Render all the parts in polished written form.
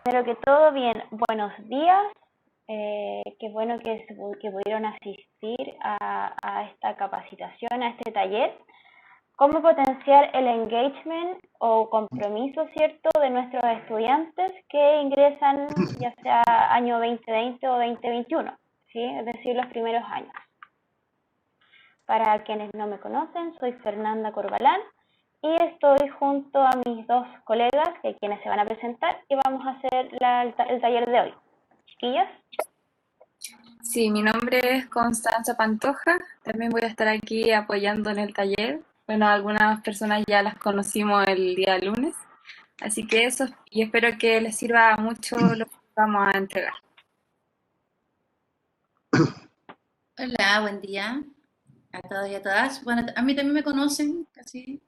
Primero que todo, bien, buenos días. Qué bueno que pudieron asistir a esta capacitación, a este taller. Cómo potenciar el engagement o compromiso, ¿cierto?, de nuestros estudiantes que ingresan ya sea año 2020 o 2021, ¿sí? Es decir, los primeros años. Para quienes no me conocen, soy Fernanda Corbalán y estoy junto a mis dos colegas, quienes se van a presentar, y vamos a hacer el taller de hoy. Chiquillas. Sí, mi nombre es Constanza Pantoja, también voy a estar aquí apoyando en el taller. Bueno, algunas personas ya las conocimos el día lunes, así que eso, y espero que les sirva mucho lo que vamos a entregar. Hola, buen día a todos y a todas. Bueno, a mí también me conocen, casi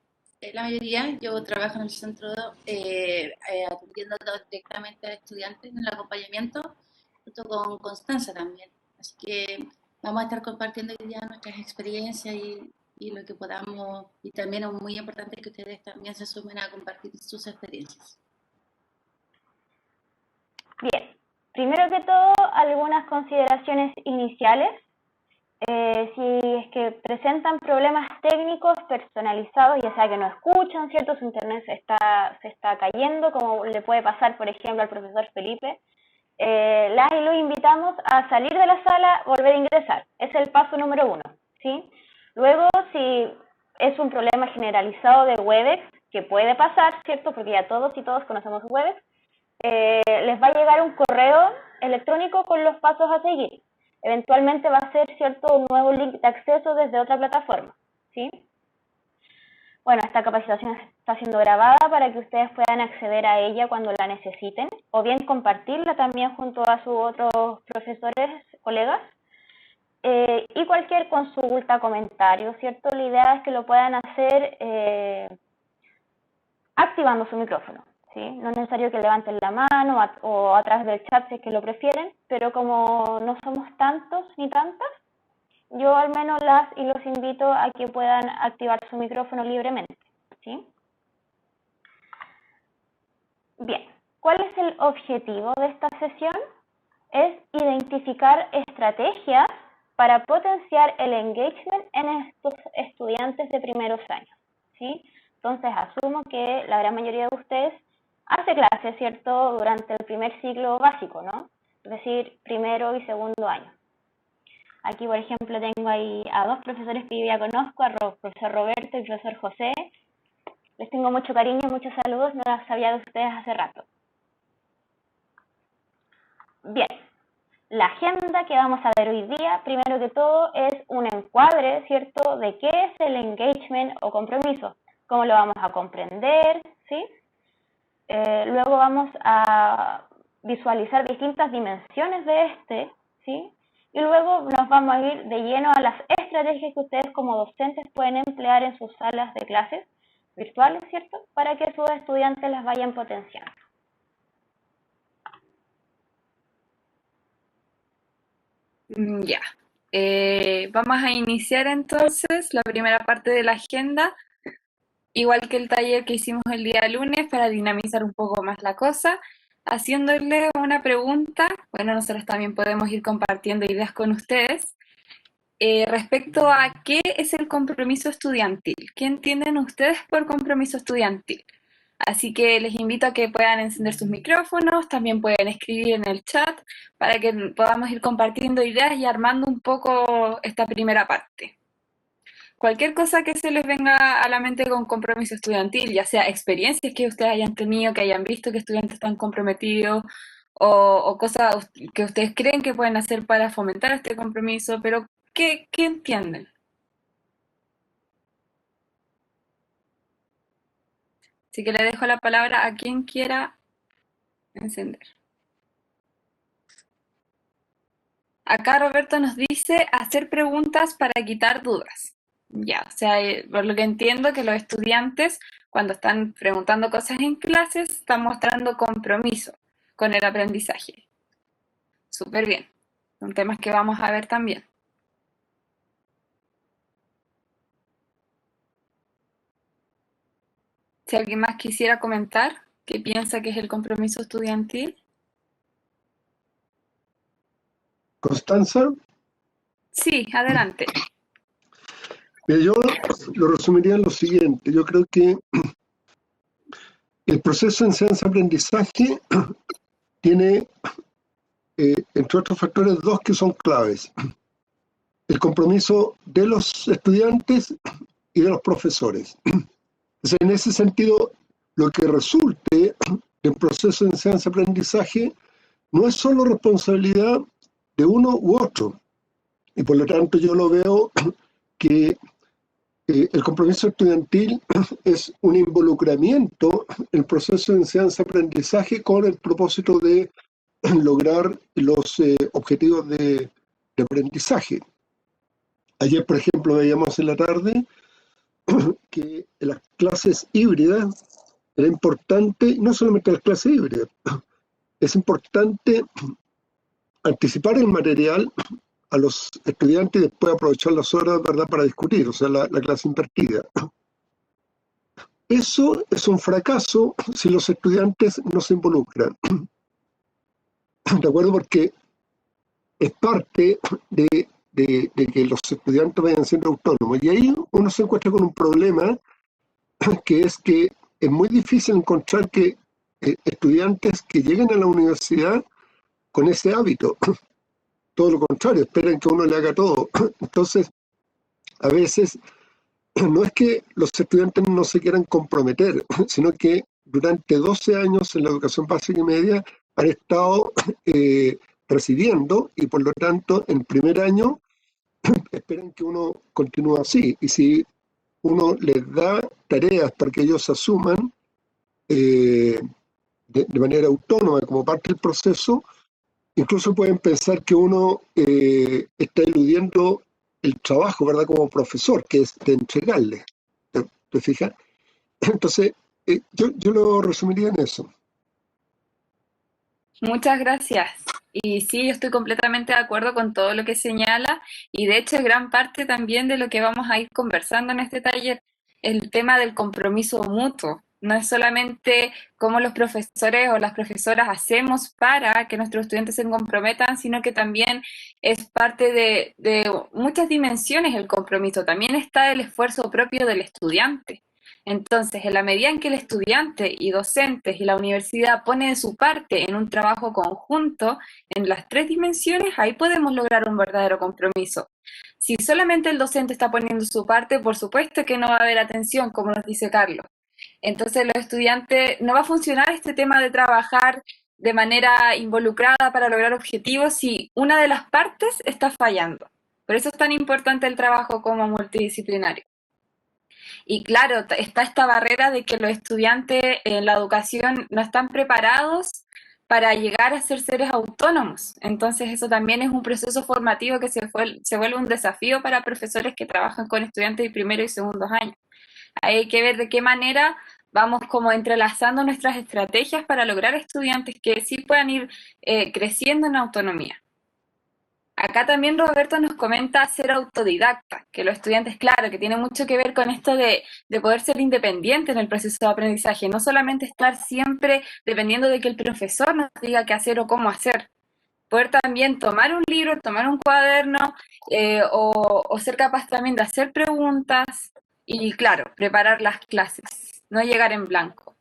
la mayoría. Yo trabajo en el centro atendiendo directamente a estudiantes en el acompañamiento, junto con Constanza también. Así que vamos a estar compartiendo hoy día nuestras experiencias y lo que podamos. Y también es muy importante que ustedes también se sumen a compartir sus experiencias. Bien, primero que todo, algunas consideraciones iniciales. Si es que presentan problemas técnicos personalizados, ya sea que no escuchan, ¿cierto? Su internet se está cayendo, como le puede pasar, por ejemplo, al profesor Felipe, las y los invitamos a salir de la sala, volver a ingresar. Es el paso número 1, ¿sí? Luego, si es un problema generalizado de Webex, que puede pasar, ¿cierto? Porque ya todos y todos conocemos Webex, les va a llegar un correo electrónico con los pasos a seguir. Eventualmente va a ser, ¿cierto?, un nuevo link de acceso desde otra plataforma, ¿sí? Bueno, esta capacitación está siendo grabada para que ustedes puedan acceder a ella cuando la necesiten, o bien compartirla también junto a sus otros profesores, colegas, y cualquier consulta, comentario, ¿cierto? La idea es que lo puedan hacer activando su micrófono, ¿sí? No es necesario que levanten la mano o a través del chat si es que lo prefieren, pero como no somos tantos ni tantas, yo al menos las y los invito a que puedan activar su micrófono libremente, ¿sí? Bien, ¿cuál es el objetivo de esta sesión? Es identificar estrategias para potenciar el engagement en estos estudiantes de primeros años, ¿sí? Entonces asumo que la gran mayoría de ustedes hace clases, ¿cierto?, durante el primer ciclo básico, ¿no? Es decir, primero y segundo año. Aquí, por ejemplo, tengo ahí a dos profesores que yo ya conozco, al profesor Roberto y al profesor José. Les tengo mucho cariño, muchos saludos, no las sabía de ustedes hace rato. Bien, la agenda que vamos a ver hoy día, primero que todo, es un encuadre, ¿cierto?, de qué es el engagement o compromiso, cómo lo vamos a comprender, ¿sí? Luego vamos a visualizar distintas dimensiones de este, ¿sí? Y luego nos vamos a ir de lleno a las estrategias que ustedes como docentes pueden emplear en sus salas de clases virtuales, ¿cierto?, para que sus estudiantes las vayan potenciando. Ya. Vamos a iniciar entonces la primera parte de la agenda, igual que el taller que hicimos el día lunes para dinamizar un poco más la cosa, haciéndole una pregunta. Bueno, nosotros también podemos ir compartiendo ideas con ustedes. Respecto a qué es el compromiso estudiantil. ¿Qué entienden ustedes por compromiso estudiantil? Así que les invito a que puedan encender sus micrófonos, también pueden escribir en el chat para que podamos ir compartiendo ideas y armando un poco esta primera parte. Cualquier cosa que se les venga a la mente con compromiso estudiantil, ya sea experiencias que ustedes hayan tenido, que hayan visto que estudiantes están comprometidos, o cosas que ustedes creen que pueden hacer para fomentar este compromiso, pero ¿qué entienden? Así que le dejo la palabra a quien quiera encender. Acá Roberto nos dice hacer preguntas para quitar dudas. Ya, o sea, por lo que entiendo que los estudiantes cuando están preguntando cosas en clases están mostrando compromiso con el aprendizaje. Súper bien. Son temas que vamos a ver también. Si alguien más quisiera comentar qué piensa que es el compromiso estudiantil. Constanza, Sí, adelante. mira, yo lo resumiría en lo siguiente. Yo creo que el proceso de enseñanza-aprendizaje tiene, entre otros factores, dos que son claves. El compromiso de los estudiantes y de los profesores. Entonces, en ese sentido, lo que resulte del proceso de enseñanza-aprendizaje no es solo responsabilidad de uno u otro. Y por lo tanto yo lo veo que el compromiso estudiantil es un involucramiento en el proceso de enseñanza-aprendizaje con el propósito de lograr los objetivos de aprendizaje. Ayer, por ejemplo, veíamos en la tarde que en las clases híbridas era importante, no solamente las clases híbridas, es importante anticipar el material a los estudiantes y después aprovechar las horas, ¿verdad?, para discutir, o sea, la clase impartida. Eso es un fracaso si los estudiantes no se involucran. ¿De acuerdo? Porque es parte de que los estudiantes vayan siendo autónomos. Y ahí uno se encuentra con un problema, que es que es muy difícil encontrar que estudiantes que lleguen a la universidad con ese hábito. Todo lo contrario, esperan que uno le haga todo. Entonces, a veces, no es que los estudiantes no se quieran comprometer, sino que durante 12 años en la educación básica y media han estado recibiendo y por lo tanto en primer año esperan que uno continúe así. Y si uno les da tareas para que ellos asuman de manera autónoma como parte del proceso, incluso pueden pensar que uno está eludiendo el trabajo, ¿verdad?, como profesor, que es de entregarle. ¿Te fijas? Entonces, yo lo resumiría en eso. Muchas gracias. Y sí, yo estoy completamente de acuerdo con todo lo que señala y de hecho es gran parte también de lo que vamos a ir conversando en este taller, el tema del compromiso mutuo. No es solamente cómo los profesores o las profesoras hacemos para que nuestros estudiantes se comprometan, sino que también es parte de muchas dimensiones el compromiso. También está el esfuerzo propio del estudiante. Entonces, en la medida en que el estudiante y docentes y la universidad ponen de su parte en un trabajo conjunto, en las tres dimensiones, ahí podemos lograr un verdadero compromiso. Si solamente el docente está poniendo su parte, por supuesto que no va a haber atención, como nos dice Carlos. Entonces, los estudiantes, no va a funcionar este tema de trabajar de manera involucrada para lograr objetivos si una de las partes está fallando. Por eso es tan importante el trabajo como multidisciplinario. Y claro, está esta barrera de que los estudiantes en la educación no están preparados para llegar a ser seres autónomos. Entonces eso también es un proceso formativo que se vuelve un desafío para profesores que trabajan con estudiantes de primero y segundos años. Ahí hay que ver de qué manera vamos como entrelazando nuestras estrategias para lograr estudiantes que sí puedan ir creciendo en autonomía. Acá también Roberto nos comenta ser autodidacta, que los estudiantes, claro, que tiene mucho que ver con esto de poder ser independiente en el proceso de aprendizaje, no solamente estar siempre dependiendo de que el profesor nos diga qué hacer o cómo hacer. Poder también tomar un libro, tomar un cuaderno o ser capaz también de hacer preguntas y, claro, preparar las clases, no llegar en blanco.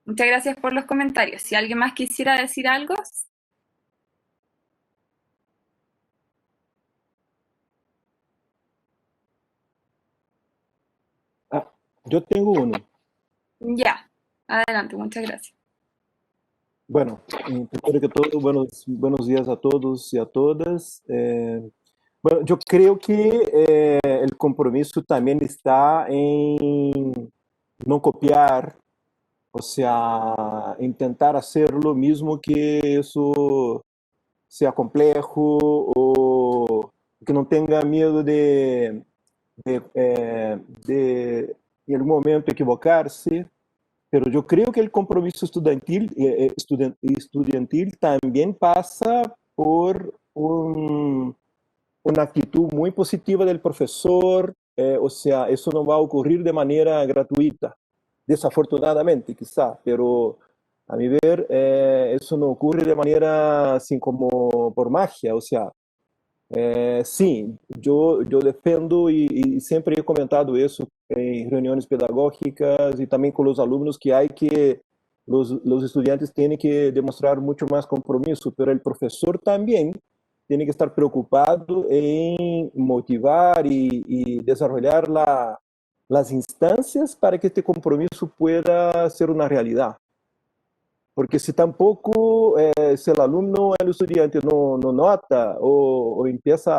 Muchas gracias por los comentarios. Si alguien más quisiera decir algo. Yo tengo uno. Ya, adelante, muchas gracias. Bueno, primero que todo, buenos días a todos y a todas. Bueno, yo creo que el compromiso también está en no copiar, o sea, intentar hacer lo mismo que eso sea complejo o que no tenga miedo de en algún momento equivocarse. Pero yo creo que el compromiso estudiantil también pasa por una actitud muy positiva del profesor, o sea, eso no va a ocurrir de manera gratuita, desafortunadamente quizá, pero A mi ver, eso no ocurre de manera así como por magia, o sea, sim, eu defendo e sempre he comentado isso em reuniões pedagógicas e também com os alunos que há que os estudantes têm que demonstrar muito mais compromisso, mas o professor também tem que estar preocupado em motivar e desenvolver as instâncias para que este compromisso pueda ser uma realidade. Porque se tampouco, se o aluno, o estudiante não nota ou empieza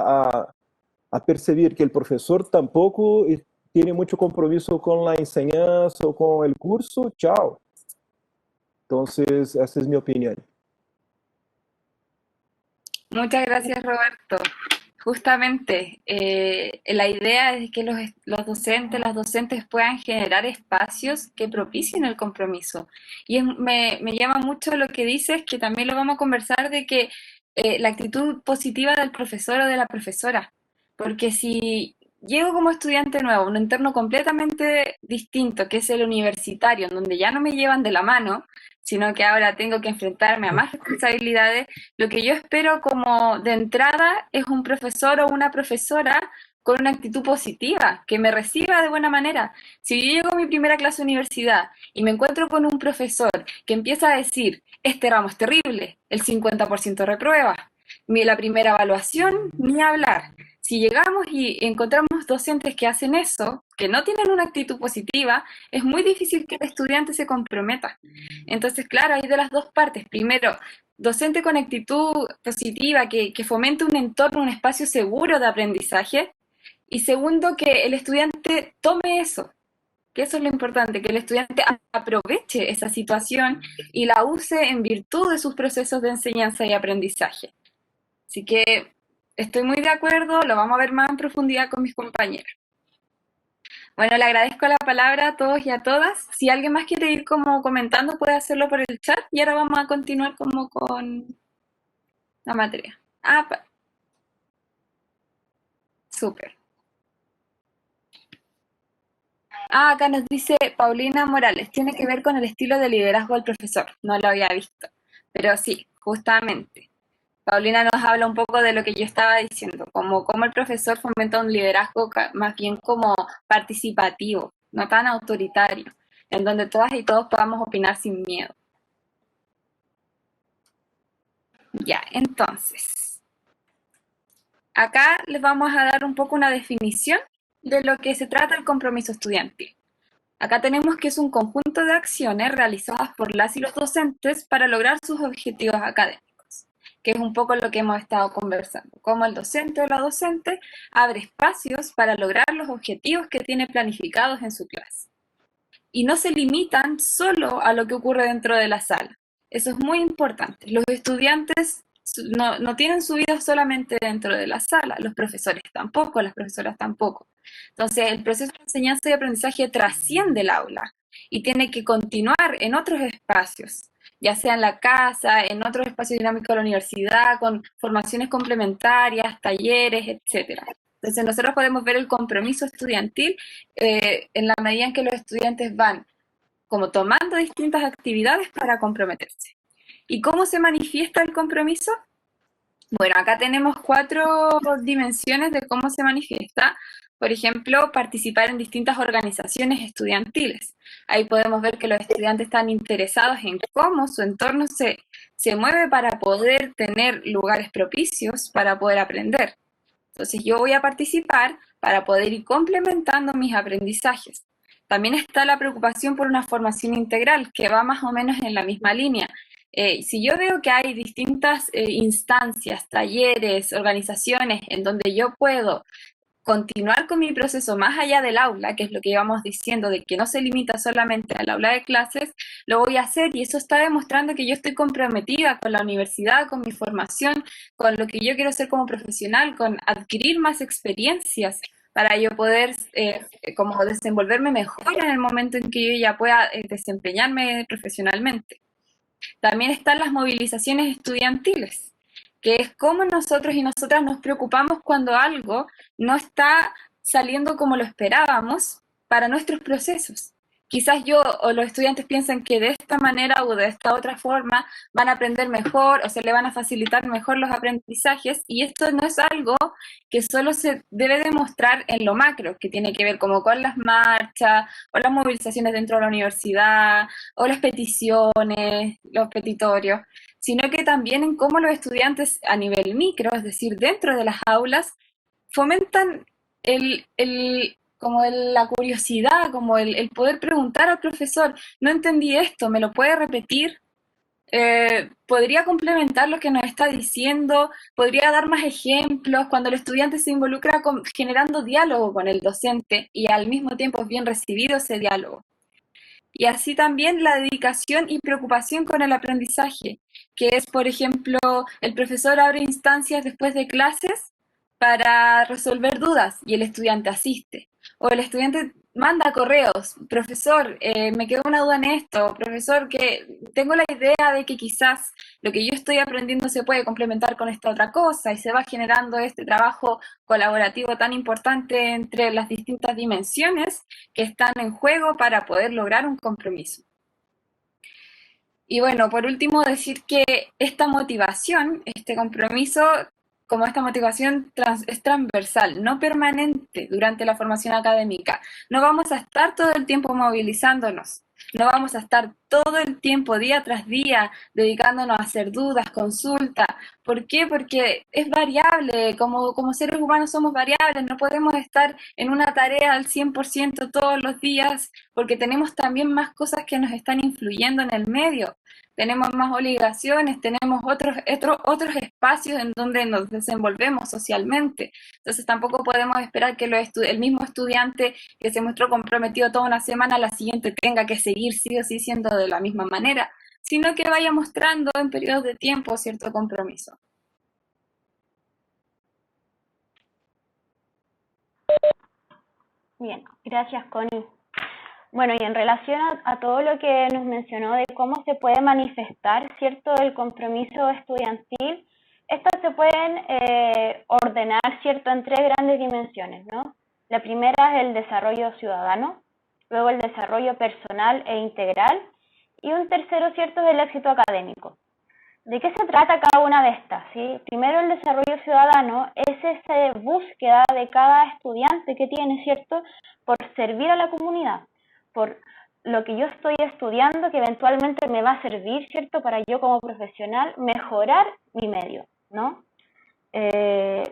a perceber que o professor tampouco tem muito compromisso com a enseñanza ou com o curso, tchau. Então, essa é minha opinião. Muchas gracias, Roberto. Justamente, la idea es que los docentes, las docentes puedan generar espacios que propicien el compromiso. Y me llama mucho lo que dices, que también lo vamos a conversar, de que la actitud positiva del profesor o de la profesora. Porque si llego como estudiante nuevo a un entorno completamente distinto, que es el universitario, en donde ya no me llevan de la mano, sino que ahora tengo que enfrentarme a más responsabilidades, lo que yo espero como de entrada es un profesor o una profesora con una actitud positiva, que me reciba de buena manera. Si yo llego a mi primera clase de universidad y me encuentro con un profesor que empieza a decir, este ramo es terrible, el 50% reprueba, la primera evaluación, ni hablar. Si llegamos y encontramos docentes que hacen eso, que no tienen una actitud positiva, es muy difícil que el estudiante se comprometa. Entonces, claro, hay de las dos partes. Primero, docente con actitud positiva, que fomente un entorno, un espacio seguro de aprendizaje. Y segundo, que el estudiante tome eso, que eso es lo importante, que el estudiante aproveche esa situación y la use en virtud de sus procesos de enseñanza y aprendizaje. Así que estoy muy de acuerdo, lo vamos a ver más en profundidad con mis compañeros. Bueno, le agradezco la palabra a todos y a todas. Si alguien más quiere ir como comentando, puede hacerlo por el chat. Y ahora vamos a continuar como con la materia. Súper. Acá nos dice Paulina Morales, tiene que ver con el estilo de liderazgo del profesor. No lo había visto, pero sí, justamente. Paulina nos habla un poco de lo que yo estaba diciendo, como el profesor fomenta un liderazgo más bien como participativo, no tan autoritario, en donde todas y todos podamos opinar sin miedo. Ya, entonces, acá les vamos a dar un poco una definición de lo que se trata el compromiso estudiantil. Acá tenemos que es un conjunto de acciones realizadas por las y los docentes para lograr sus objetivos académicos, que es un poco lo que hemos estado conversando, cómo el docente o la docente abre espacios para lograr los objetivos que tiene planificados en su clase. Y no se limitan solo a lo que ocurre dentro de la sala. Eso es muy importante. Los estudiantes no tienen su vida solamente dentro de la sala, los profesores tampoco, las profesoras tampoco. Entonces, el proceso de enseñanza y aprendizaje trasciende el aula y tiene que continuar en otros espacios, ya sea en la casa, en otros espacios dinámicos de la universidad, con formaciones complementarias, talleres, etc. Entonces nosotros podemos ver el compromiso estudiantil en la medida en que los estudiantes van como tomando distintas actividades para comprometerse. ¿Y cómo se manifiesta el compromiso? Bueno, acá tenemos 4 dimensiones de cómo se manifiesta. Por ejemplo, participar en distintas organizaciones estudiantiles. Ahí podemos ver que los estudiantes están interesados en cómo su entorno se mueve para poder tener lugares propicios para poder aprender. Entonces yo voy a participar para poder ir complementando mis aprendizajes. También está la preocupación por una formación integral, que va más o menos en la misma línea. Si yo veo que hay distintas instancias, talleres, organizaciones en donde yo puedo continuar con mi proceso más allá del aula, que es lo que íbamos diciendo, de que no se limita solamente al aula de clases, lo voy a hacer y eso está demostrando que yo estoy comprometida con la universidad, con mi formación, con lo que yo quiero ser como profesional, con adquirir más experiencias para yo poder como desenvolverme mejor en el momento en que yo ya pueda desempeñarme profesionalmente. También están las movilizaciones estudiantiles, que es cómo nosotros y nosotras nos preocupamos cuando algo no está saliendo como lo esperábamos para nuestros procesos. quizás yo o los estudiantes piensan que de esta manera o de esta otra forma van a aprender mejor o se le van a facilitar mejor los aprendizajes, y esto no es algo que solo se debe demostrar en lo macro, que tiene que ver como con las marchas o las movilizaciones dentro de la universidad o las peticiones, los petitorios, sino que también en cómo los estudiantes a nivel micro, es decir, dentro de las aulas, fomentan la curiosidad, como el poder preguntar al profesor, no entendí esto, ¿me lo puede repetir? Podría complementar lo que nos está diciendo, podría dar más ejemplos cuando el estudiante se involucra generando diálogo con el docente y al mismo tiempo es bien recibido ese diálogo. Y así también la dedicación y preocupación con el aprendizaje, que es, por ejemplo, el profesor abre instancias después de clases para resolver dudas y el estudiante asiste. O el estudiante manda correos, profesor, me quedó una duda en esto, profesor, que tengo la idea de que quizás lo que yo estoy aprendiendo se puede complementar con esta otra cosa y se va generando este trabajo colaborativo tan importante entre las distintas dimensiones que están en juego para poder lograr un compromiso. Y bueno, por último decir que esta motivación, este compromiso, como esta motivación es transversal, no permanente durante la formación académica. No vamos a estar todo el tiempo movilizándonos, no vamos a estar todo el tiempo, día tras día, dedicándonos a hacer dudas, consultas. ¿Por qué? Porque es variable, como seres humanos somos variables, no podemos estar en una tarea al 100% todos los días, porque tenemos también más cosas que nos están influyendo en el medio. Tenemos más obligaciones, tenemos otros espacios en donde nos desenvolvemos socialmente. Entonces tampoco podemos esperar que el mismo estudiante que se mostró comprometido toda una semana, la siguiente tenga que seguir sí o sí siendo de la misma manera, sino que vaya mostrando en periodos de tiempo cierto compromiso. Bien, gracias, Connie. Bueno, y en relación a todo lo que nos mencionó de cómo se puede manifestar, ¿cierto?, el compromiso estudiantil, estas se pueden ordenar, ¿cierto?, en tres grandes dimensiones, ¿no? La primera es el desarrollo ciudadano, luego el desarrollo personal e integral, y un tercero, ¿cierto?, es el éxito académico. ¿De qué se trata cada una de estas? ¿Sí? Primero, el desarrollo ciudadano es esa búsqueda de cada estudiante que tiene, ¿cierto?, por servir a la comunidad, por lo que yo estoy estudiando que eventualmente me va a servir, ¿cierto?, para yo como profesional mejorar mi medio, ¿no?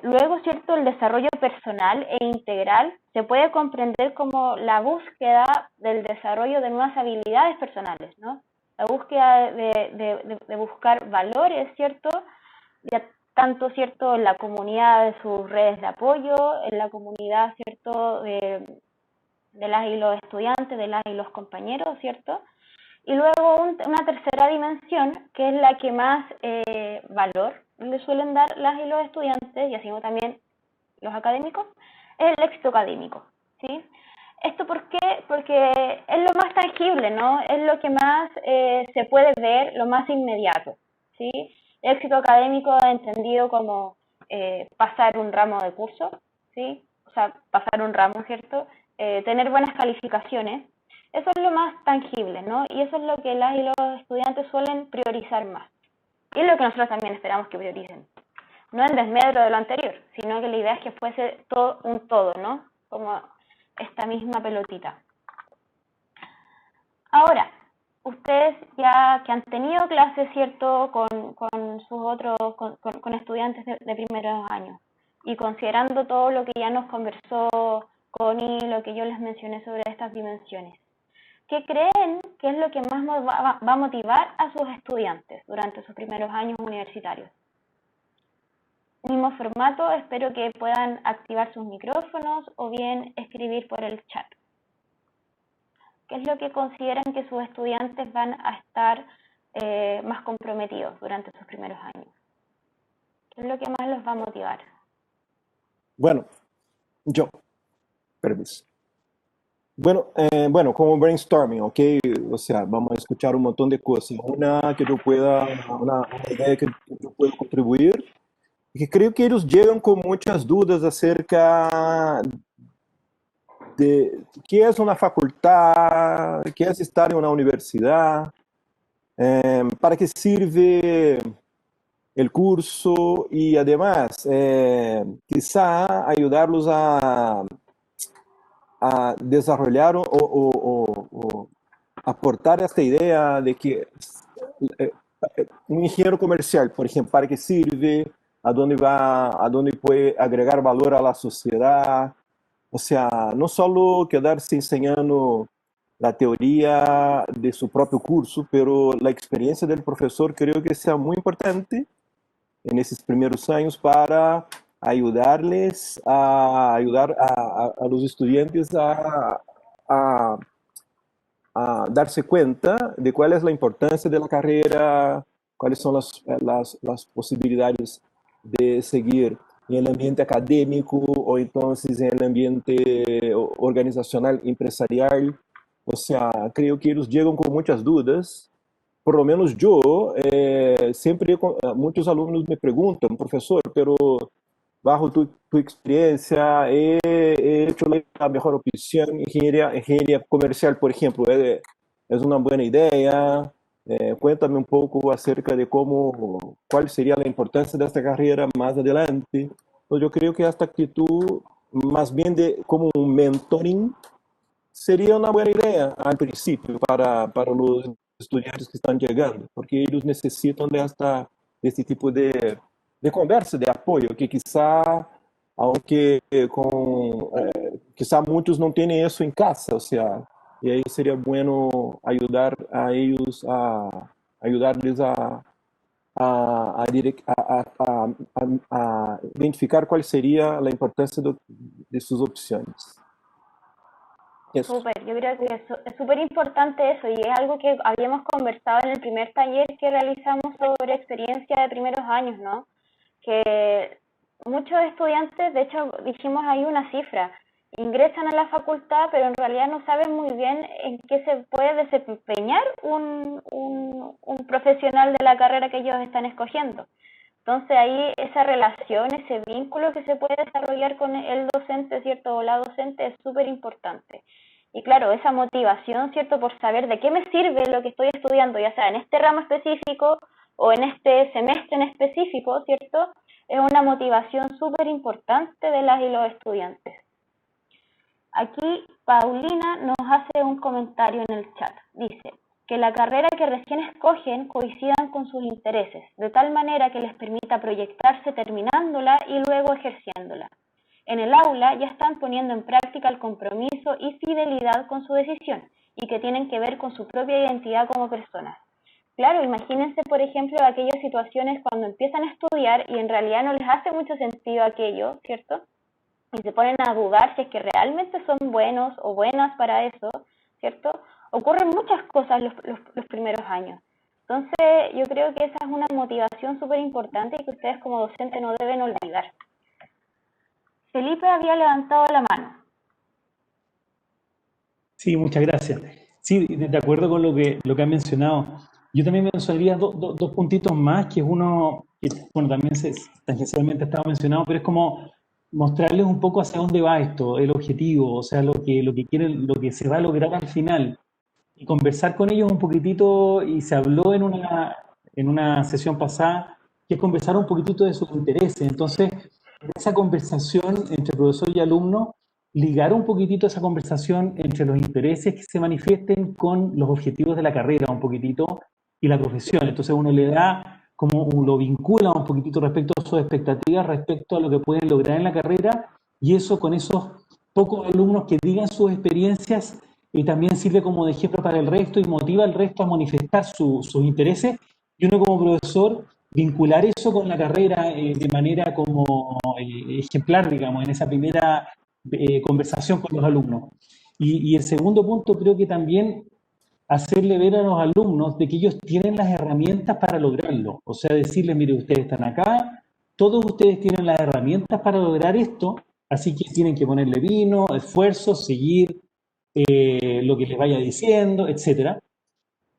Luego, ¿cierto?, el desarrollo personal e integral se puede comprender como la búsqueda del desarrollo de nuevas habilidades personales, ¿no? La búsqueda de buscar valores, ¿cierto?, ya tanto, ¿cierto?, en la comunidad de sus redes de apoyo, en la comunidad, ¿cierto?, de las y los estudiantes, de las y los compañeros, ¿cierto? Y luego una tercera dimensión, que es la que más valor le suelen dar las y los estudiantes, y así como también los académicos, es el éxito académico, ¿sí? ¿Esto por qué? Porque es lo más tangible, ¿no? Es lo que más se puede ver, lo más inmediato, ¿sí? El éxito académico entendido como pasar un ramo de curso, ¿sí? O sea, pasar un ramo, ¿cierto? Tener buenas calificaciones, eso es lo más tangible, ¿no? Y eso es lo que las y los estudiantes suelen priorizar más. Y es lo que nosotros también esperamos que prioricen. No en desmedro de lo anterior, sino que la idea es que fuese todo un todo, ¿no? Como esta misma pelotita. Ahora, ustedes ya que han tenido clases, ¿cierto?, con sus otros, con estudiantes de primeros años, y considerando todo lo que ya nos conversó Connie, lo que yo les mencioné sobre estas dimensiones, ¿qué creen que es lo que más va a motivar a sus estudiantes durante sus primeros años universitarios? Mismo formato, espero que puedan activar sus micrófonos o bien escribir por el chat. ¿Qué es lo que consideran que sus estudiantes van a estar más comprometidos durante sus primeros años? ¿Qué es lo que más los va a motivar? Bueno, yo, permiso. Bueno, como brainstorming, ¿ok? O sea, vamos a escuchar un montón de cosas. Una idea que yo puedo contribuir, que creo que ellos llegan con muchas dudas acerca qué es una facultad, qué es estar en una universidad, para qué sirve el curso y además quizá ayudarlos a desarrollar o aportar esta idea de que eh, un ingeniero comercial, por ejemplo, para qué sirve, a dónde va, a dónde puede agregar valor a la sociedad. O sea, no solo quedarse enseñando la teoría de su propio curso, pero la experiencia del profesor creo que sea muy importante en esos primeros años para ayudarles a ayudar a los estudiantes a, a darse cuenta de cuál es la importancia de la carrera, cuáles son las posibilidades de seguir en el ambiente académico o entonces en el ambiente organizacional, empresarial. O sea, creo que ellos llegan con muchas dudas. Por lo menos yo, siempre muchos alumnos me preguntan, profesor, pero bajo tu experiencia, he hecho la mejor opción, ingeniería comercial, por ejemplo, es una buena idea. Cuéntame un poco acerca de cuál sería la importancia de esta carrera más adelante. Pues yo creo que esta actitud, más bien como un mentoring, sería una buena idea al principio para los estudiantes que están llegando, porque ellos necesitan de este tipo de conversa, de apoyo, que quizá, aunque quizá muchos no tienen eso en casa, o sea, y ahí sería bueno ayudar a ellos ayudarles a identificar cuál sería la importancia de sus opciones. Eso. Súper, yo creo que es súper importante eso y es algo que habíamos conversado en el primer taller que realizamos sobre experiencia de primeros años, ¿no? Que muchos estudiantes, de hecho dijimos ahí una cifra, ingresan a la facultad pero en realidad no saben muy bien en qué se puede desempeñar un profesional de la carrera que ellos están escogiendo. Entonces ahí esa relación, ese vínculo que se puede desarrollar con el docente, ¿cierto? O la docente es súper importante. Y claro, esa motivación, ¿cierto? Por saber de qué me sirve lo que estoy estudiando, ya sea en este ramo específico o en este semestre en específico, ¿cierto? Es una motivación súper importante de las y los estudiantes. Aquí Paulina nos hace un comentario en el chat. Dice que la carrera que recién escogen coincidan con sus intereses, de tal manera que les permita proyectarse terminándola y luego ejerciéndola. En el aula ya están poniendo en práctica el compromiso y fidelidad con su decisión y que tienen que ver con su propia identidad como personas. Claro, imagínense, por ejemplo, aquellas situaciones cuando empiezan a estudiar y en realidad no les hace mucho sentido aquello, ¿cierto? Y se ponen a dudar si es que realmente son buenos o buenas para eso, ¿cierto? Ocurren muchas cosas los primeros años. Entonces, yo creo que esa es una motivación súper importante y que ustedes como docentes no deben olvidar. Felipe había levantado la mano. Sí, muchas gracias. Sí, de acuerdo con lo que han mencionado. Yo también mencionaría dos puntitos más, que es uno, que bueno, también tangencialmente estaba mencionado, pero es como mostrarles un poco hacia dónde va esto, el objetivo, o sea, lo que quieren, lo que se va a lograr al final. Y conversar con ellos un poquitito, y se habló en una sesión pasada, que es conversar un poquitito de sus intereses. Entonces, en esa conversación entre profesor y alumno, ligar un poquitito esa conversación entre los intereses que se manifiesten con los objetivos de la carrera un poquitito y la profesión. Entonces uno le da, como lo vincula un poquitito respecto a sus expectativas, respecto a lo que pueden lograr en la carrera, y eso con esos pocos alumnos que digan sus experiencias y también sirve como de ejemplo para el resto y motiva al resto a manifestar sus intereses, y uno como profesor vincular eso con la carrera de manera como ejemplar, digamos, en esa primera conversación con los alumnos. Y el segundo punto, creo que también hacerle ver a los alumnos de que ellos tienen las herramientas para lograrlo. O sea, decirles, mire, ustedes están acá, todos ustedes tienen las herramientas para lograr esto, así que tienen que ponerle vino, esfuerzo, seguir lo que les vaya diciendo, etcétera.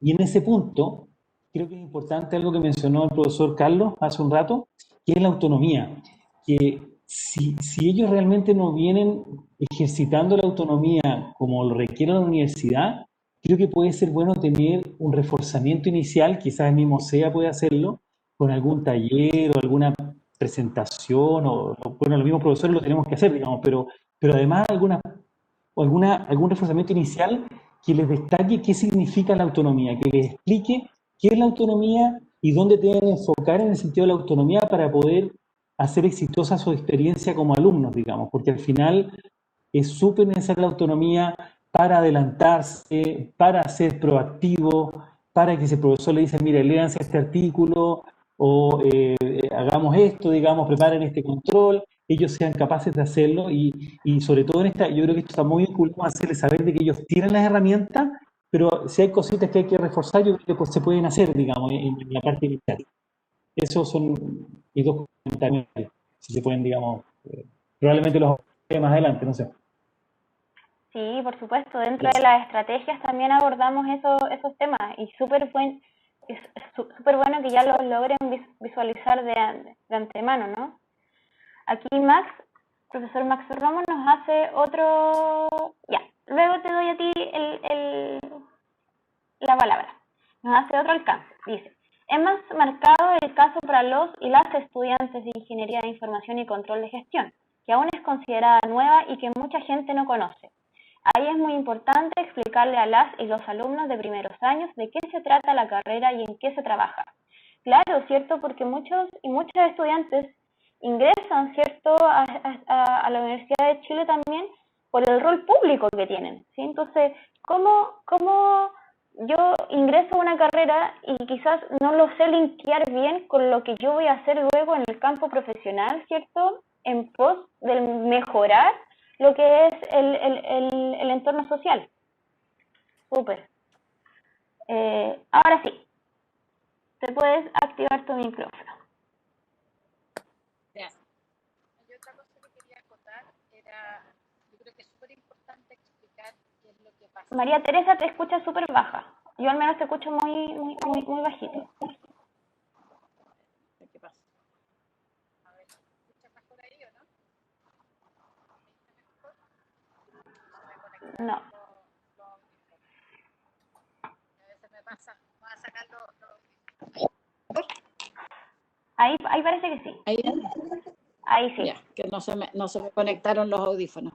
Y en ese punto, creo que es importante algo que mencionó el profesor Carlos hace un rato, que es la autonomía. Que si ellos realmente no vienen ejercitando la autonomía como lo requiere la universidad, creo que puede ser bueno tener un reforzamiento inicial, quizás el mismo SEA puede hacerlo, con algún taller o alguna presentación, bueno, los mismos profesores lo tenemos que hacer, digamos, pero además algún reforzamiento inicial que les destaque qué significa la autonomía, que les explique qué es la autonomía y dónde deben enfocar en el sentido de la autonomía para poder hacer exitosa su experiencia como alumnos, digamos, porque al final es súper necesaria la autonomía para adelantarse, para ser proactivo, para que si el profesor le dice, mire, léanse este artículo o hagamos esto, digamos, preparen este control, ellos sean capaces de hacerlo y sobre todo en esta, yo creo que esto está muy vinculado a hacerles saber de que ellos tienen las herramientas, pero si hay cositas que hay que reforzar, yo creo que pues, se pueden hacer, digamos, en la parte inicial. Esos son mis dos comentarios, si se pueden, digamos, probablemente los haré más adelante, no sé. Sí, por supuesto, dentro de Gracias. las estrategias también abordamos esos temas y es súper bueno que ya lo logren visualizar de antemano, ¿no? Aquí profesor Max Romo nos hace otro... Ya, luego te doy a ti la palabra. Nos hace otro alcance. Dice, es más marcado el caso para los y las estudiantes de Ingeniería de Información y Control de Gestión, que aún es considerada nueva y que mucha gente no conoce. Ahí es muy importante explicarle a las y los alumnos de primeros años de qué se trata la carrera y en qué se trabaja. Claro, ¿cierto? Porque muchos y muchas estudiantes ingresan, ¿cierto?, a la Universidad de Chile también por el rol público que tienen, ¿sí? Entonces, ¿cómo yo ingreso a una carrera y quizás no lo sé linkear bien con lo que yo voy a hacer luego en el campo profesional, ¿cierto?, en pos de mejorar lo que es el entorno social? Súper. Ahora sí, te puedes activar tu micrófono. Ya. Y otra cosa que quería acotar era, yo creo que es súper importante explicar qué es lo que pasa. María Teresa, te escucha súper baja. Yo al menos te escucho muy bajito. ¿Qué pasa? A ver, ¿se escucha mejor ahí o no? No. A veces me pasa, voy a sacar Ahí parece que sí. Ahí sí. Ya, que no se me conectaron los audífonos.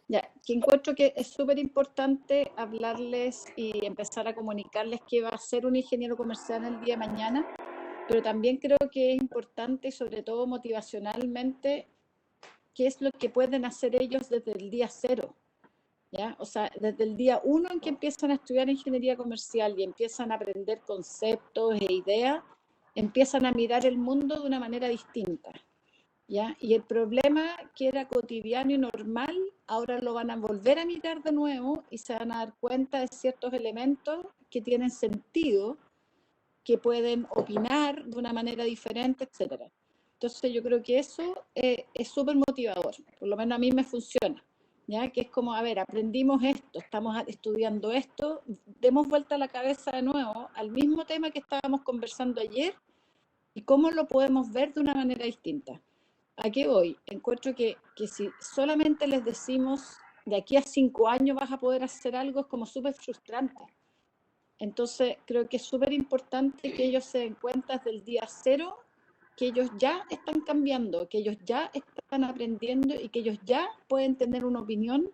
Ya, que encuentro que es súper importante hablarles y empezar a comunicarles qué va a ser un ingeniero comercial el día de mañana, pero también creo que es importante, sobre todo motivacionalmente, qué es lo que pueden hacer ellos desde el día cero. ¿Ya? O sea, desde el día 1 en que empiezan a estudiar ingeniería comercial y empiezan a aprender conceptos e ideas, empiezan a mirar el mundo de una manera distinta. ¿Ya? Y el problema que era cotidiano y normal, ahora lo van a volver a mirar de nuevo y se van a dar cuenta de ciertos elementos que tienen sentido, que pueden opinar de una manera diferente, etc. Entonces yo creo que eso es súper motivador, por lo menos a mí me funciona. ¿Ya? Que es como, a ver, aprendimos esto, estamos estudiando esto, demos vuelta la cabeza de nuevo al mismo tema que estábamos conversando ayer y cómo lo podemos ver de una manera distinta. ¿A qué voy? Encuentro que si solamente les decimos de aquí a 5 años vas a poder hacer algo, es como súper frustrante. Entonces creo que es súper importante que ellos se den cuenta desde el día cero que ellos ya están cambiando, que ellos ya están aprendiendo y que ellos ya pueden tener una opinión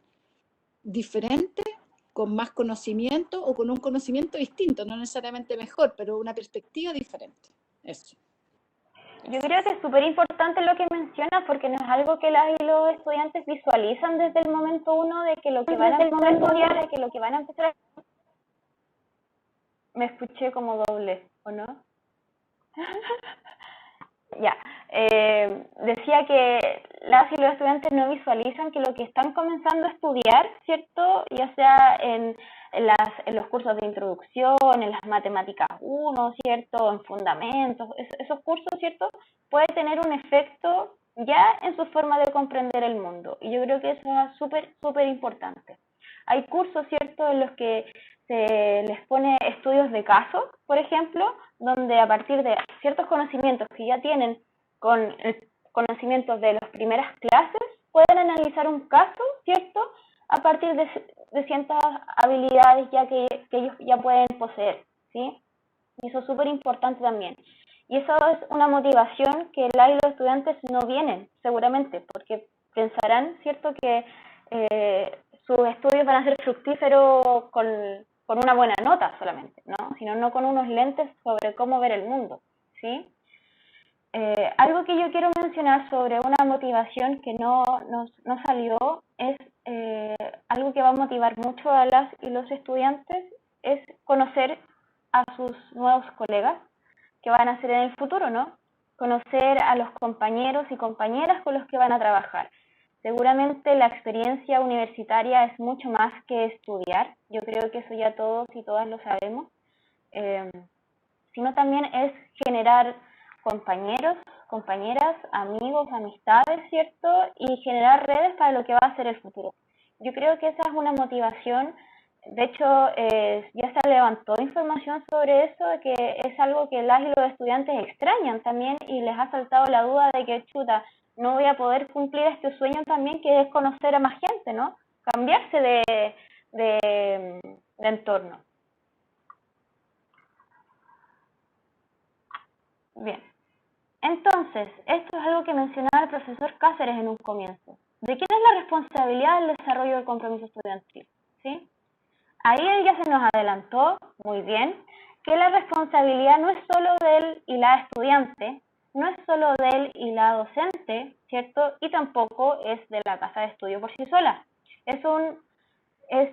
diferente, con más conocimiento o con un conocimiento distinto, no necesariamente mejor, pero una perspectiva diferente. Eso. Yo creo que es súper importante lo que mencionas porque no es algo que las y los estudiantes visualizan desde el momento uno de que lo que van a empezar a estudiar, de que lo que van a empezar a... Me escuché como doble, ¿o no? Ya, decía que las y los estudiantes no visualizan que lo que están comenzando a estudiar, ¿cierto? Ya sea en los cursos de introducción, en las matemáticas 1, ¿cierto? En fundamentos, esos cursos, ¿cierto? Puede tener un efecto ya en su forma de comprender el mundo. Y yo creo que eso es súper importante. Hay cursos, ¿cierto?, en los que se les pone estudios de caso, por ejemplo, donde a partir de ciertos conocimientos que ya tienen con conocimientos de las primeras clases, pueden analizar un caso, ¿cierto? A partir de ciertas habilidades ya que ellos ya pueden poseer, ¿sí? Y eso es súper importante también. Y eso es una motivación que los estudiantes no vienen, seguramente, porque pensarán, ¿cierto?, que sus estudios van a ser fructíferos con una buena nota solamente, ¿no? Sino no con unos lentes sobre cómo ver el mundo, ¿sí? Algo que yo quiero mencionar sobre una motivación que no salió es algo que va a motivar mucho a las y los estudiantes, es conocer a sus nuevos colegas que van a ser en el futuro, ¿no? Conocer a los compañeros y compañeras con los que van a trabajar. Seguramente la experiencia universitaria es mucho más que estudiar, yo creo que eso ya todos y todas lo sabemos, sino también es generar compañeros, compañeras, amigos, amistades, ¿cierto? Y generar redes para lo que va a ser el futuro. Yo creo que esa es una motivación. De hecho, ya se levantó información sobre eso, que es algo que las y los estudiantes extrañan también y les ha saltado la duda de que, chuta, no voy a poder cumplir este sueño también, que es conocer a más gente, ¿no? Cambiarse de entorno. Bien. Entonces, esto es algo que mencionaba el profesor Cáceres en un comienzo. ¿De quién es la responsabilidad del desarrollo del compromiso estudiantil? ¿Sí? Ahí él ya se nos adelantó, muy bien, que la responsabilidad no es solo del y la estudiante, no es solo del y la docente, ¿cierto? Y tampoco es de la casa de estudio por sí sola. Es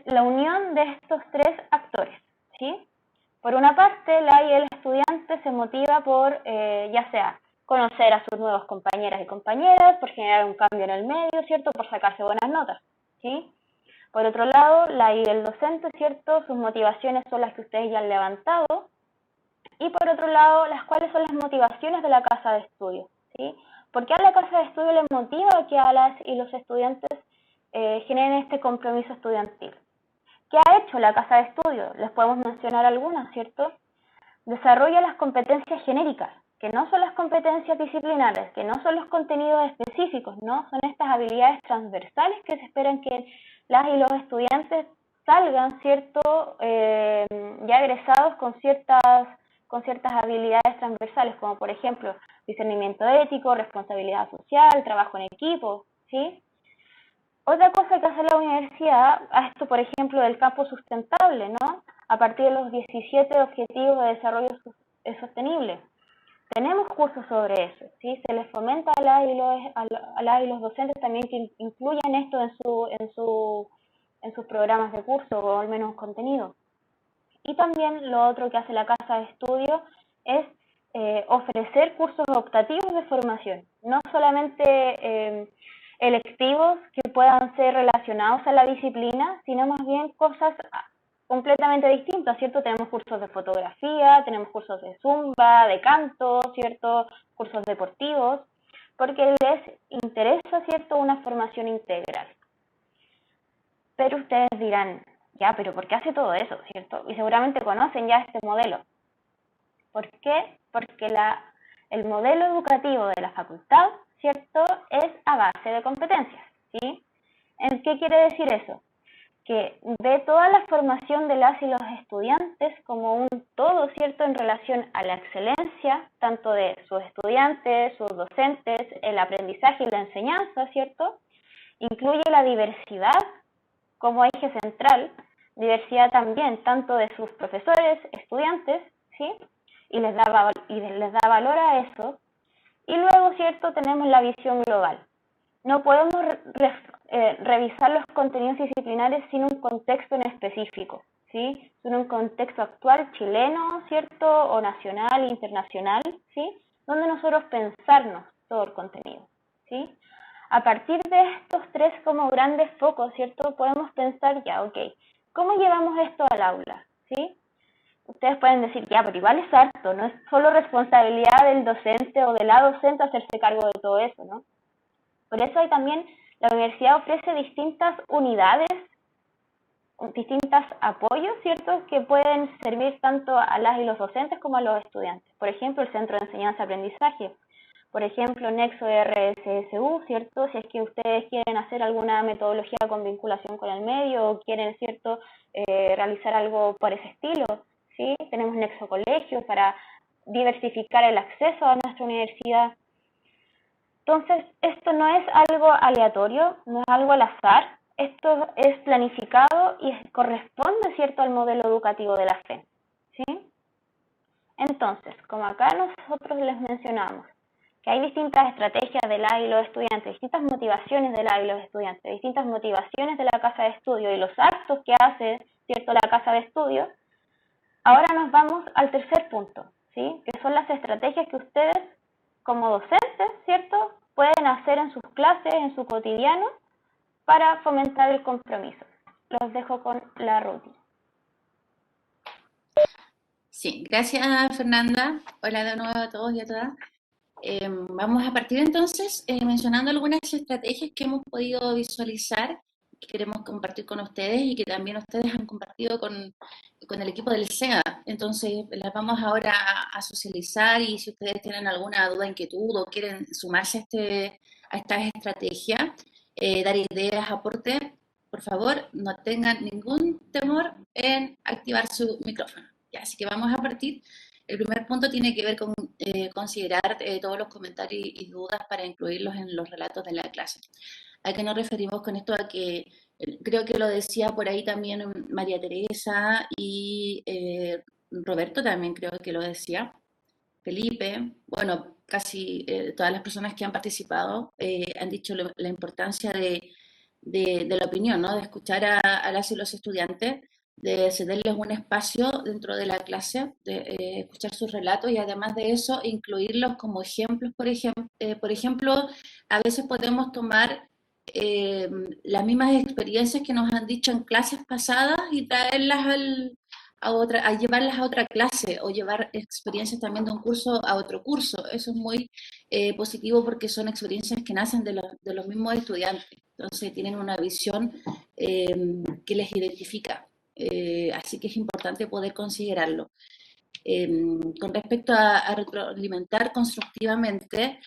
la unión de estos tres actores, ¿sí? Por una parte, la y el estudiante se motiva por, ya sea, conocer a sus nuevos compañeras y compañeras, por generar un cambio en el medio, ¿cierto? Por sacarse buenas notas, ¿sí? Por otro lado, la y el docente, ¿cierto? Sus motivaciones son las que ustedes ya han levantado. Y por otro lado, cuáles son las motivaciones de la casa de estudio, ¿sí? ¿Por qué a la casa de estudio les motiva que a las y los estudiantes generen este compromiso estudiantil? ¿Qué ha hecho la casa de estudio? Les podemos mencionar algunas, ¿cierto? Desarrolla las competencias genéricas, que no son las competencias disciplinares, que no son los contenidos específicos, ¿no? Son estas habilidades transversales que se esperan que las y los estudiantes salgan, ¿cierto? Ya egresados con ciertas habilidades transversales, como por ejemplo, discernimiento ético, responsabilidad social, trabajo en equipo, ¿sí? Otra cosa que hace la universidad, a esto por ejemplo del campo sustentable, ¿no? A partir de los 17 Objetivos de Desarrollo Sostenible. Tenemos cursos sobre eso, ¿sí? Se les fomenta a las y los docentes también que incluyan esto en sus programas de curso o al menos contenido. Y también lo otro que hace la casa de estudio es ofrecer cursos optativos de formación, no solamente electivos que puedan ser relacionados a la disciplina, sino más bien cosas completamente distintas, ¿cierto? Tenemos cursos de fotografía, tenemos cursos de zumba, de canto, ¿cierto? Cursos deportivos, porque les interesa, ¿cierto?, una formación integral. Pero ustedes dirán, ya, pero ¿por qué hace todo eso, cierto? Y seguramente conocen ya este modelo. ¿Por qué? Porque el modelo educativo de la facultad, ¿cierto?, es a base de competencias, ¿sí? ¿Qué quiere decir eso? Que ve toda la formación de las y los estudiantes como un todo, ¿cierto?, en relación a la excelencia, tanto de sus estudiantes, sus docentes, el aprendizaje y la enseñanza, ¿cierto? Incluye la diversidad como eje central, diversidad también tanto de sus profesores, estudiantes, ¿sí? Y les da valor a eso. Y luego, ¿cierto?, tenemos la visión global. No podemos revisar los contenidos disciplinares sin un contexto en específico, ¿sí? Sin un contexto actual chileno, ¿cierto?, o nacional, internacional, ¿sí?, donde nosotros pensarnos todo el contenido, ¿sí? A partir de estos tres como grandes focos, ¿cierto?, podemos pensar ya, ok, ¿cómo llevamos esto al aula?, ¿sí? Ustedes pueden decir, ya, pero igual es harto, no es solo responsabilidad del docente o de la docente hacerse cargo de todo eso, ¿no? Por eso hay también, la universidad ofrece distintas unidades, distintos apoyos, ¿cierto?, que pueden servir tanto a las y los docentes como a los estudiantes. Por ejemplo, el Centro de Enseñanza y Aprendizaje. por ejemplo, Nexo RSSU, ¿cierto? Si es que ustedes quieren hacer alguna metodología con vinculación con el medio o quieren, ¿cierto?, realizar algo por ese estilo, ¿sí? Tenemos Nexo Colegio para diversificar el acceso a nuestra universidad. Entonces, esto no es algo aleatorio, no es algo al azar, esto es planificado y corresponde, ¿cierto?, al modelo educativo de la FEN, ¿sí? Entonces, como acá nosotros les mencionamos, que hay distintas estrategias de la y los estudiantes, distintas motivaciones de la y los estudiantes, distintas motivaciones de la casa de estudio y los actos que hace, ¿cierto?, la casa de estudio, ahora nos vamos al tercer punto, ¿sí?, que son las estrategias que ustedes, como docentes, ¿cierto?, pueden hacer en sus clases, en su cotidiano, para fomentar el compromiso. Los dejo con la Ruti. Sí, gracias Fernanda. Hola de nuevo a todos y a todas. Vamos a partir entonces mencionando algunas estrategias que hemos podido visualizar, que queremos compartir con ustedes y que también ustedes han compartido con el equipo del SEA. Entonces las vamos ahora a socializar y si ustedes tienen alguna duda, inquietud o quieren sumarse a esta estrategia, dar ideas, aportes, por favor, no tengan ningún temor en activar su micrófono. Ya, así que vamos a partir. El primer punto tiene que ver con considerar todos los comentarios y dudas para incluirlos en los relatos de la clase. ¿A qué nos referimos con esto? A que creo que lo decía por ahí también María Teresa y Roberto también creo que lo decía, Felipe, bueno, casi todas las personas que han participado han dicho la importancia de la opinión, ¿no? De escuchar a las y los estudiantes, de cederles un espacio dentro de la clase, de escuchar sus relatos y además de eso incluirlos como ejemplos. Por ejemplo, a veces podemos tomar las mismas experiencias que nos han dicho en clases pasadas y traerlas a llevarlas a otra clase o llevar experiencias también de un curso a otro curso. Eso es muy positivo porque son experiencias que nacen de los mismos estudiantes. Entonces tienen una visión que les identifica. Así que es importante poder considerarlo. Con respecto a retroalimentar constructivamente,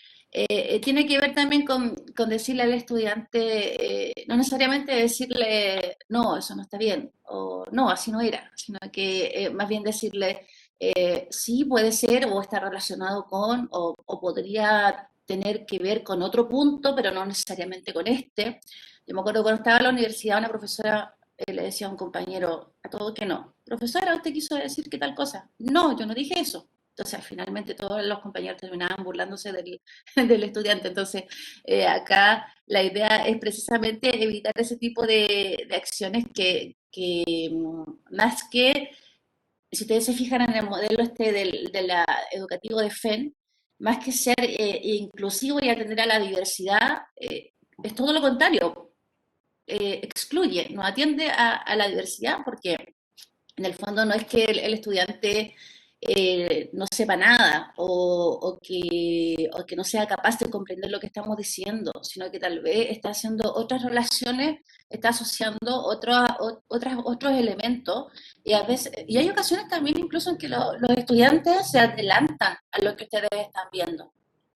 tiene que ver también con decirle al estudiante, no necesariamente decirle, no, eso no está bien, o no, así no era, sino que más bien decirle, sí, puede ser, o está relacionado con, o podría tener que ver con otro punto, pero no necesariamente con este. Yo me acuerdo cuando estaba en la universidad, una profesora le decía a un compañero, a todo que no, profesora, ¿usted quiso decir qué tal cosa? No, yo no dije eso. Entonces, finalmente todos los compañeros terminaban burlándose del estudiante. Entonces, acá la idea es precisamente evitar ese tipo de acciones que más que, si ustedes se fijan en el modelo educativo de FEN, más que ser inclusivo y atender a la diversidad, es todo lo contrario. Excluye, no atiende a la diversidad porque en el fondo no es que el estudiante no sepa nada o que no sea capaz de comprender lo que estamos diciendo, sino que tal vez está haciendo otras relaciones, está asociando otros elementos y a veces, y hay ocasiones también incluso en que los estudiantes se adelantan a lo que ustedes están viendo.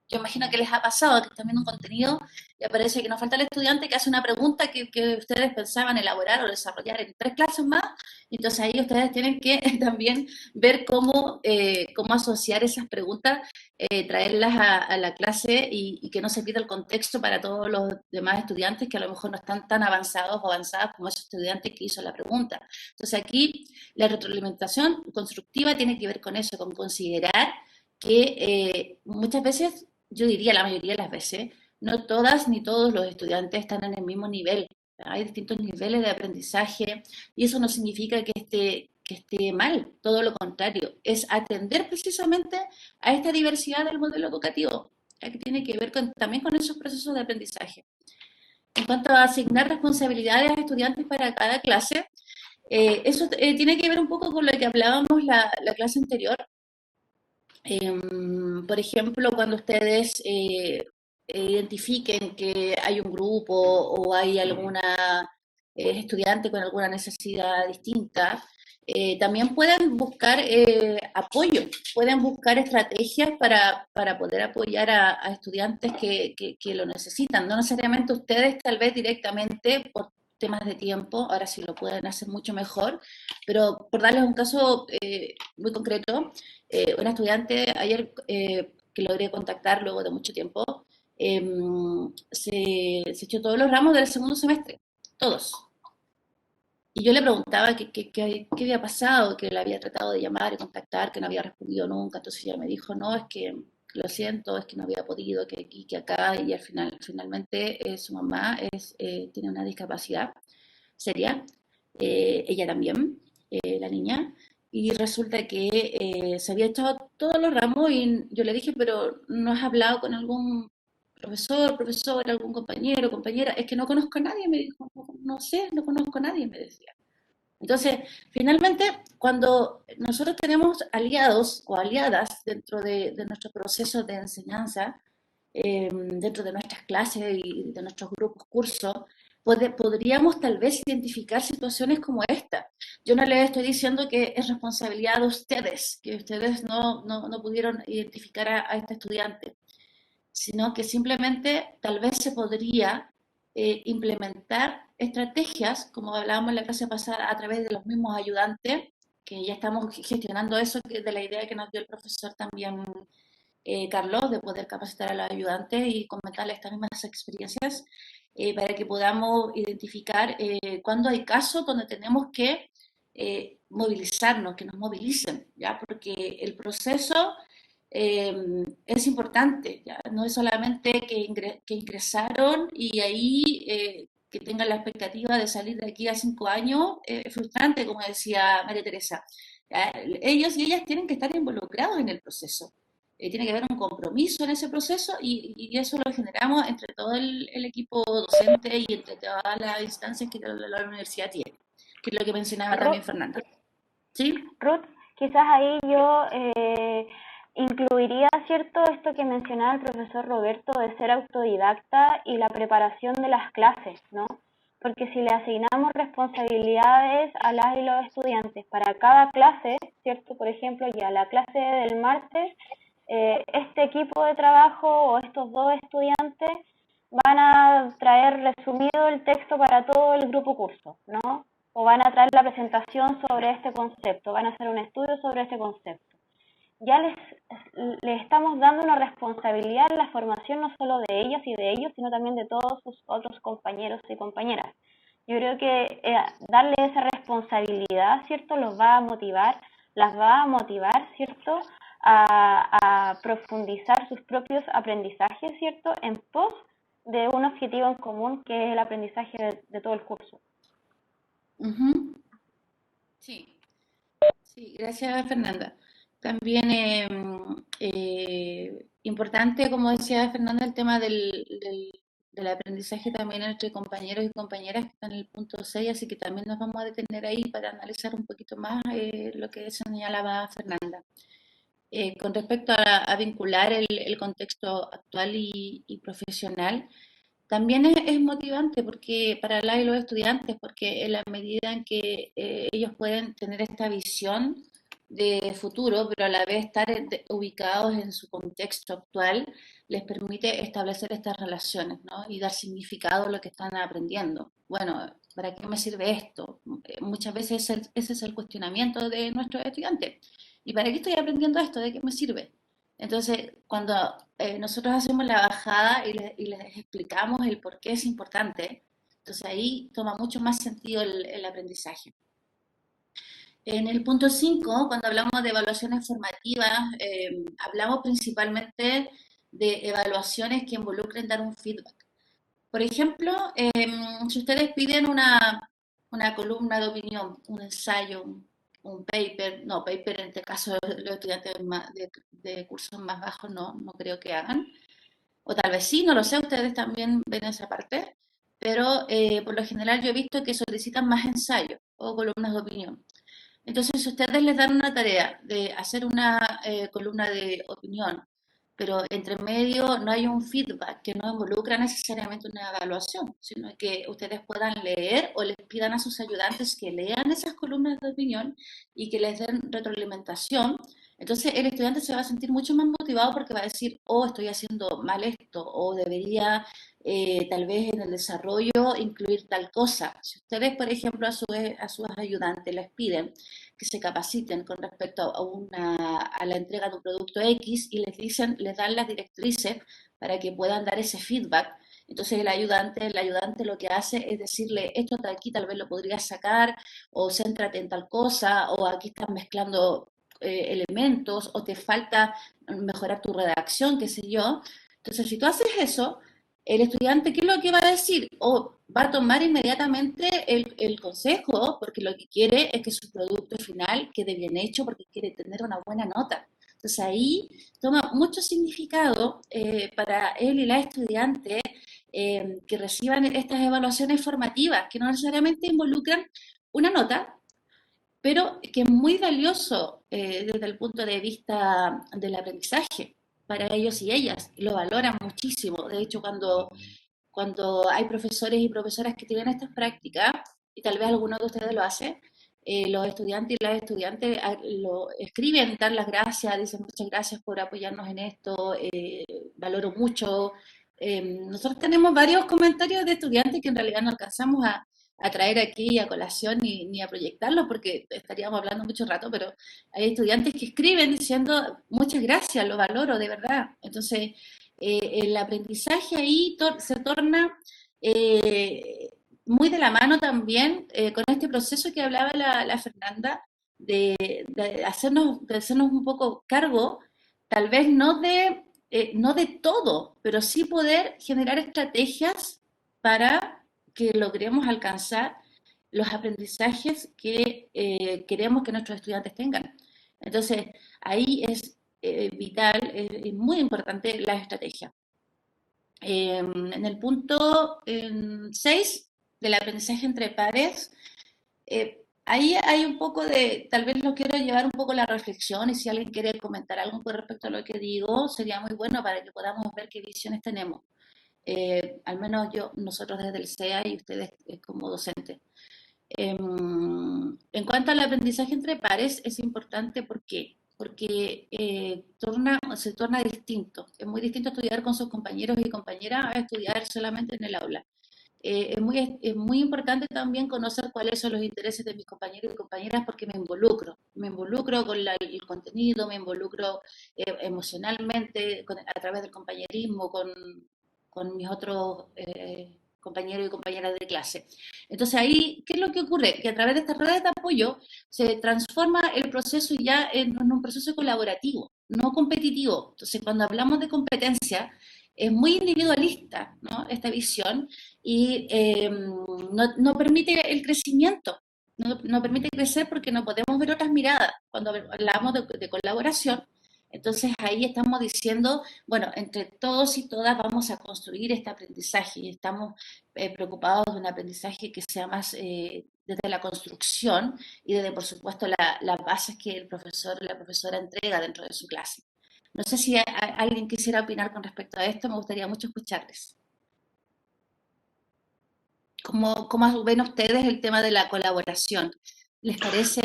Yo imagino que les ha pasado que están viendo un contenido y aparece que nos falta el estudiante que hace una pregunta que ustedes pensaban elaborar o desarrollar en 3 clases más, y entonces ahí ustedes tienen que también ver cómo asociar esas preguntas, traerlas a la clase y que no se pierda el contexto para todos los demás estudiantes que a lo mejor no están tan avanzados o avanzadas como ese estudiante que hizo la pregunta. Entonces aquí la retroalimentación constructiva tiene que ver con eso, con considerar que muchas veces, yo diría la mayoría de las veces, no todas ni todos los estudiantes están en el mismo nivel. Hay distintos niveles de aprendizaje y eso no significa que esté mal, todo lo contrario, es atender precisamente a esta diversidad del modelo educativo, que tiene que ver también con esos procesos de aprendizaje. En cuanto a asignar responsabilidades a estudiantes para cada clase, eso tiene que ver un poco con lo que hablábamos la clase anterior. Por ejemplo, cuando ustedes identifiquen que hay un grupo o hay alguna estudiante con alguna necesidad distinta, también pueden buscar apoyo, pueden buscar estrategias para poder apoyar a estudiantes que lo necesitan. No necesariamente ustedes, tal vez directamente, por temas de tiempo, ahora sí lo pueden hacer mucho mejor, pero por darles un caso muy concreto, una estudiante ayer que logré contactar luego de mucho tiempo, se echó todos los ramos del segundo semestre, todos. Y yo le preguntaba qué había pasado, que le había tratado de llamar y contactar, que no había respondido nunca. Entonces ella me dijo, no, es que lo siento, es que no había podido, que aquí, que acá. Y finalmente su mamá tiene una discapacidad seria, ella también, la niña. Y resulta que se había echado todos los ramos y yo le dije, pero ¿no has hablado con algún profesor, algún compañero, compañera? Es que no conozco a nadie, me dijo, no, no sé, no conozco a nadie, me decía. Entonces, finalmente, cuando nosotros tenemos aliados o aliadas dentro de nuestro proceso de enseñanza, dentro de nuestras clases y de nuestros grupos, cursos, podríamos tal vez identificar situaciones como esta. Yo no les estoy diciendo que es responsabilidad de ustedes, que ustedes no pudieron identificar a este estudiante, sino que simplemente tal vez se podría implementar estrategias, como hablábamos en la clase pasada, a través de los mismos ayudantes, que ya estamos gestionando eso, que de la idea que nos dio el profesor también, Carlos, de poder capacitar a los ayudantes y comentarles estas mismas experiencias, para que podamos identificar cuándo hay casos donde tenemos que movilizarnos, que nos movilicen, ¿ya? Porque el proceso es importante, ¿ya? No es solamente que ingresaron y ahí que tengan la expectativa de salir de aquí a 5 años, frustrante, como decía María Teresa. ¿Ya? Ellos y ellas tienen que estar involucrados en el proceso. Tiene que haber un compromiso en ese proceso y eso lo generamos entre todo el equipo docente y entre todas las instancias que la universidad tiene, que es lo que mencionaba también Fernanda. ¿Sí? Ruth, quizás ahí yo incluiría, ¿cierto?, esto que mencionaba el profesor Roberto de ser autodidacta y la preparación de las clases, ¿no? Porque si le asignamos responsabilidades a las y los estudiantes para cada clase, ¿cierto? Por ejemplo, ya la clase del martes, este equipo de trabajo o estos 2 estudiantes van a traer resumido el texto para todo el grupo curso, ¿no? O van a traer la presentación sobre este concepto, van a hacer un estudio sobre este concepto. Ya les estamos dando una responsabilidad en la formación no solo de ellas y de ellos, sino también de todos sus otros compañeros y compañeras. Yo creo que darle esa responsabilidad, ¿cierto?, los va a motivar, las va a motivar, ¿cierto?, a profundizar sus propios aprendizajes, ¿cierto?, en pos de un objetivo en común que es el aprendizaje de todo el curso. Uh-huh. Sí, sí, gracias Fernanda. También importante, como decía Fernanda, el tema del aprendizaje también entre compañeros y compañeras que están en el punto 6, así que también nos vamos a detener ahí para analizar un poquito más lo que señalaba Fernanda. Con respecto a vincular el contexto actual y profesional, también es motivante porque para las y los estudiantes, porque en la medida en que ellos pueden tener esta visión de futuro, pero a la vez estar ubicados en su contexto actual, les permite establecer estas relaciones, ¿no? Y dar significado a lo que están aprendiendo. Bueno, ¿para qué me sirve esto? Muchas veces ese es el cuestionamiento de nuestros estudiantes. ¿Y para qué estoy aprendiendo esto? ¿De qué me sirve? Entonces, cuando nosotros hacemos la bajada y les explicamos el por qué es importante, entonces ahí toma mucho más sentido el aprendizaje. En el punto 5, cuando hablamos de evaluaciones formativas, hablamos principalmente de evaluaciones que involucren dar un feedback. Por ejemplo, si ustedes piden una columna de opinión, un ensayo, un paper, no, paper en este caso los estudiantes de cursos más bajos no creo que hagan, o tal vez sí, no lo sé, ustedes también ven esa parte, pero por lo general yo he visto que solicitan más ensayos o columnas de opinión. Entonces, si ustedes les dan una tarea de hacer una columna de opinión pero entre medio no hay un feedback que no involucra necesariamente una evaluación, sino que ustedes puedan leer o les pidan a sus ayudantes que lean esas columnas de opinión y que les den retroalimentación. Entonces el estudiante se va a sentir mucho más motivado porque va a decir, oh, estoy haciendo mal esto, o debería tal vez en el desarrollo incluir tal cosa. Si ustedes, por ejemplo, a sus ayudantes les piden que se capaciten con respecto a la entrega de un producto X y les dan las directrices para que puedan dar ese feedback. Entonces el ayudante lo que hace es decirle, esto de aquí tal vez lo podrías sacar, o céntrate en tal cosa, o aquí estás mezclando elementos, o te falta mejorar tu redacción, qué sé yo. Entonces, si tú haces eso, el estudiante, ¿qué es lo que va a decir? O va a tomar inmediatamente el consejo, porque lo que quiere es que su producto final quede bien hecho, porque quiere tener una buena nota. Entonces ahí toma mucho significado para él y la estudiante que reciban estas evaluaciones formativas, que no necesariamente involucran una nota, pero que es muy valioso desde el punto de vista del aprendizaje para ellos y ellas, y lo valoran muchísimo. De hecho, cuando hay profesores y profesoras que tienen estas prácticas, y tal vez alguno de ustedes lo hace, los estudiantes y las estudiantes lo escriben, dan las gracias, dicen muchas gracias por apoyarnos en esto, valoro mucho. Nosotros tenemos varios comentarios de estudiantes que en realidad no alcanzamos a traer aquí a colación ni a proyectarlos porque estaríamos hablando mucho rato, pero hay estudiantes que escriben diciendo muchas gracias, lo valoro de verdad. Entonces, el aprendizaje ahí se torna muy de la mano también con este proceso que hablaba la Fernanda de hacernos un poco cargo, tal vez no de todo, pero sí poder generar estrategias para que logremos alcanzar los aprendizajes que queremos que nuestros estudiantes tengan. Entonces, ahí es vital, es muy importante la estrategia. En el punto 6 del aprendizaje entre pares, ahí hay un poco de, tal vez lo quiero llevar un poco a la reflexión y si alguien quiere comentar algo con respecto a lo que digo, sería muy bueno para que podamos ver qué visiones tenemos. Al menos nosotros desde el CEA y ustedes como docentes. En cuanto al aprendizaje entre pares, es importante porque se torna distinto. Es muy distinto estudiar con sus compañeros y compañeras a estudiar solamente en el aula. Es muy importante también conocer cuáles son los intereses de mis compañeros y compañeras porque me involucro con el contenido, me involucro emocionalmente a través del compañerismo con mis otros compañeros y compañeras de clase. Entonces ahí, ¿qué es lo que ocurre? Que a través de estas redes de apoyo se transforma el proceso ya en un proceso colaborativo, no competitivo. Entonces cuando hablamos de competencia, es muy individualista, ¿no? Esta visión y no permite el crecimiento, no permite crecer porque no podemos ver otras miradas. Cuando hablamos de colaboración, entonces ahí estamos diciendo, bueno, entre todos y todas vamos a construir este aprendizaje y estamos preocupados de un aprendizaje que sea más desde la construcción y desde, por supuesto, las bases que el profesor o la profesora entrega dentro de su clase. No sé si alguien quisiera opinar con respecto a esto, me gustaría mucho escucharles. ¿Cómo ven ustedes el tema de la colaboración? ¿Les parece,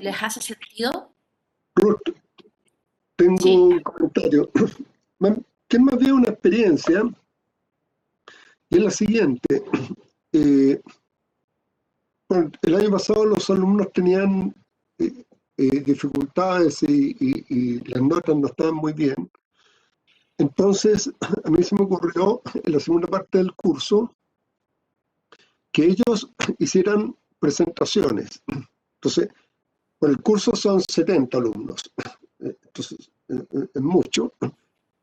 les hace sentido? Ruth, tengo Sí. un comentario, que es más bien una experiencia, y es la siguiente. Bueno, el año pasado los alumnos tenían dificultades y las notas no estaban muy bien. Entonces, a mí se me ocurrió en la segunda parte del curso que ellos hicieran presentaciones. Entonces, por el curso son 70 alumnos, entonces es mucho,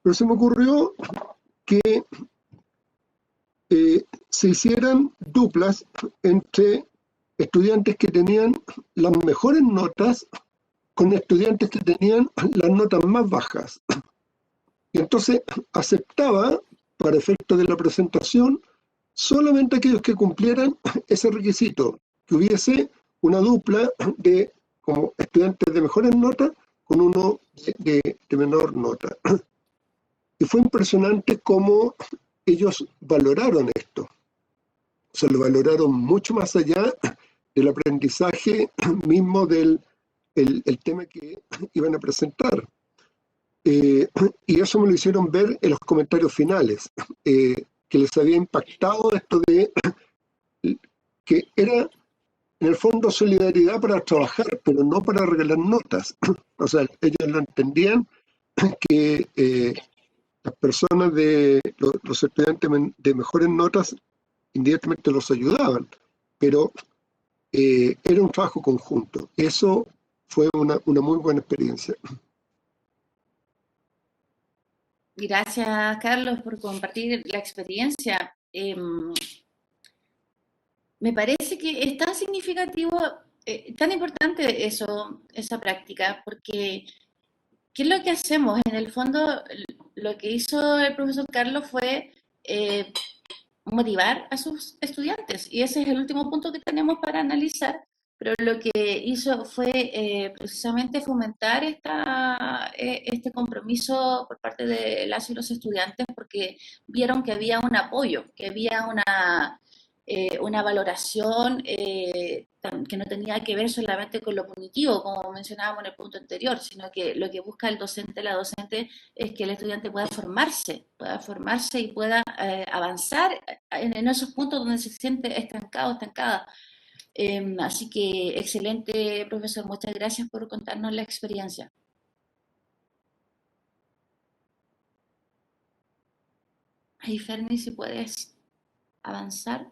pero se me ocurrió que se hicieran duplas entre estudiantes que tenían las mejores notas con estudiantes que tenían las notas más bajas. Y entonces aceptaba, para efecto de la presentación, solamente aquellos que cumplieran ese requisito, que hubiese una dupla de como estudiantes de mejores notas con uno de menor nota. Y fue impresionante cómo ellos valoraron esto. O sea, lo valoraron mucho más allá del aprendizaje mismo del el tema que iban a presentar. Y eso me lo hicieron ver en los comentarios finales, que les había impactado esto de que era en el fondo solidaridad para trabajar, pero no para regalar notas. O sea, ellos lo entendían que las personas los estudiantes de mejores notas indirectamente los ayudaban, pero era un trabajo conjunto. Eso fue una muy buena experiencia. Gracias, Carlos, por compartir la experiencia. Me parece que es tan significativo, tan importante esa práctica, porque ¿qué es lo que hacemos? En el fondo, lo que hizo el profesor Carlos fue motivar a sus estudiantes, y ese es el último punto que tenemos para analizar, pero lo que hizo fue precisamente fomentar este compromiso por parte de las y los estudiantes, porque vieron que había un apoyo, que había una valoración que no tenía que ver solamente con lo punitivo, como mencionábamos en el punto anterior, sino que lo que busca el docente, la docente, es que el estudiante pueda formarse y pueda avanzar en esos puntos donde se siente estancado, estancada. Así que excelente, profesor, muchas gracias por contarnos la experiencia. Ay, Ferni, si puedes avanzar.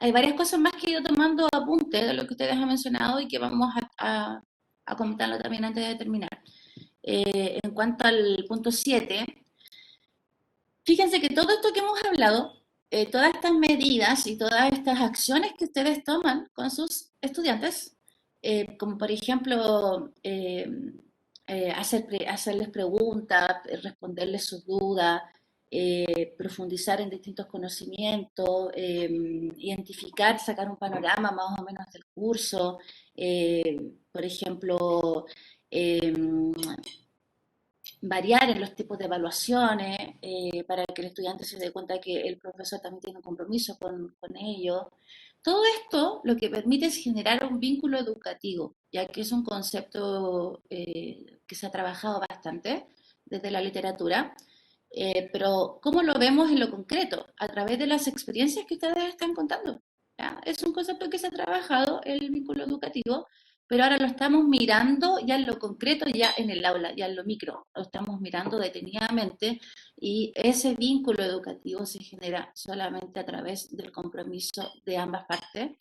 Hay varias cosas más que he ido tomando apunte de lo que ustedes han mencionado y que vamos a comentarlo también antes de terminar. En cuanto al punto 7, fíjense que todo esto que hemos hablado, todas estas medidas y todas estas acciones que ustedes toman con sus estudiantes, como por ejemplo hacerles preguntas, responderles sus dudas, profundizar en distintos conocimientos, identificar, sacar un panorama más o menos del curso, por ejemplo, variar en los tipos de evaluaciones para que el estudiante se dé cuenta que el profesor también tiene un compromiso con ellos. Todo esto lo que permite es generar un vínculo educativo, ya que es un concepto que se ha trabajado bastante desde la literatura, pero ¿cómo lo vemos en lo concreto? A través de las experiencias que ustedes están contando. ¿Ya? Es un concepto que se ha trabajado, el vínculo educativo, pero ahora lo estamos mirando ya en lo concreto, ya en el aula, ya en lo micro, lo estamos mirando detenidamente y ese vínculo educativo se genera solamente a través del compromiso de ambas partes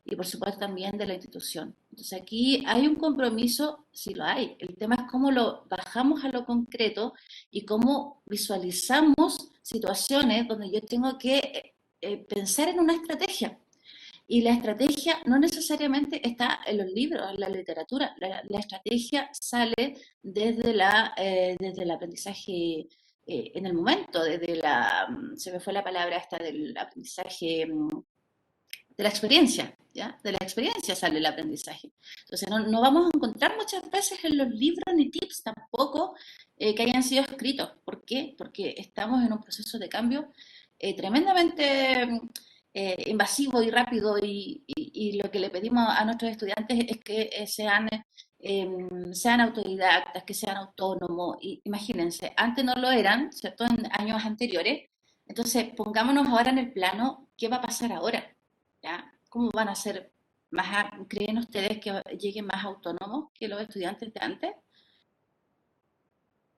y por supuesto también de la institución. Entonces aquí hay un compromiso, sí lo hay, el tema es cómo lo bajamos a lo concreto y cómo visualizamos situaciones donde yo tengo que pensar en una estrategia. Y la estrategia no necesariamente está en los libros, en la literatura. La estrategia sale desde el aprendizaje en el momento, se me fue la palabra esta del aprendizaje, de la experiencia, ¿ya? De la experiencia sale el aprendizaje. Entonces no vamos a encontrar muchas veces en los libros ni tips tampoco que hayan sido escritos. ¿Por qué? Porque estamos en un proceso de cambio tremendamente invasivo y rápido y lo que le pedimos a nuestros estudiantes es que sean autodidactas, que sean autónomos. Y imagínense, antes no lo eran, ¿cierto? En años anteriores. Entonces, pongámonos ahora en el plano, ¿qué va a pasar ahora? ¿Ya? ¿Cómo van a ser creen ustedes que lleguen más autónomos que los estudiantes de antes?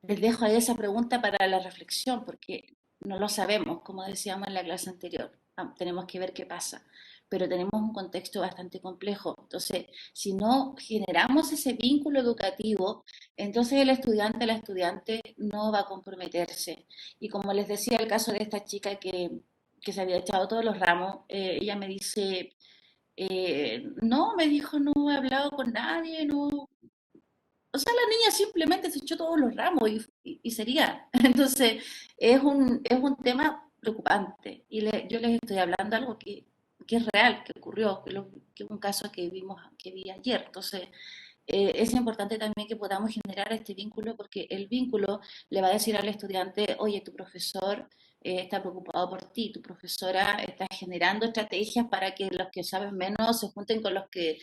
Les dejo ahí esa pregunta para la reflexión, porque no lo sabemos, como decíamos en la clase anterior. Tenemos que ver qué pasa, pero tenemos un contexto bastante complejo. Entonces, si no generamos ese vínculo educativo, entonces el estudiante, la estudiante no va a comprometerse. Y como les decía el caso de esta chica que se había echado todos los ramos, ella me dice, no, me dijo, no he hablado con nadie, no. O sea, la niña simplemente se echó todos los ramos y sería. Entonces, es un tema preocupante. Y yo les estoy hablando de algo que es real, que ocurrió, que es un caso que vi ayer. Entonces, es importante también que podamos generar este vínculo, porque el vínculo le va a decir al estudiante, oye, tu profesor está preocupado por ti, tu profesora está generando estrategias para que los que saben menos se junten con los que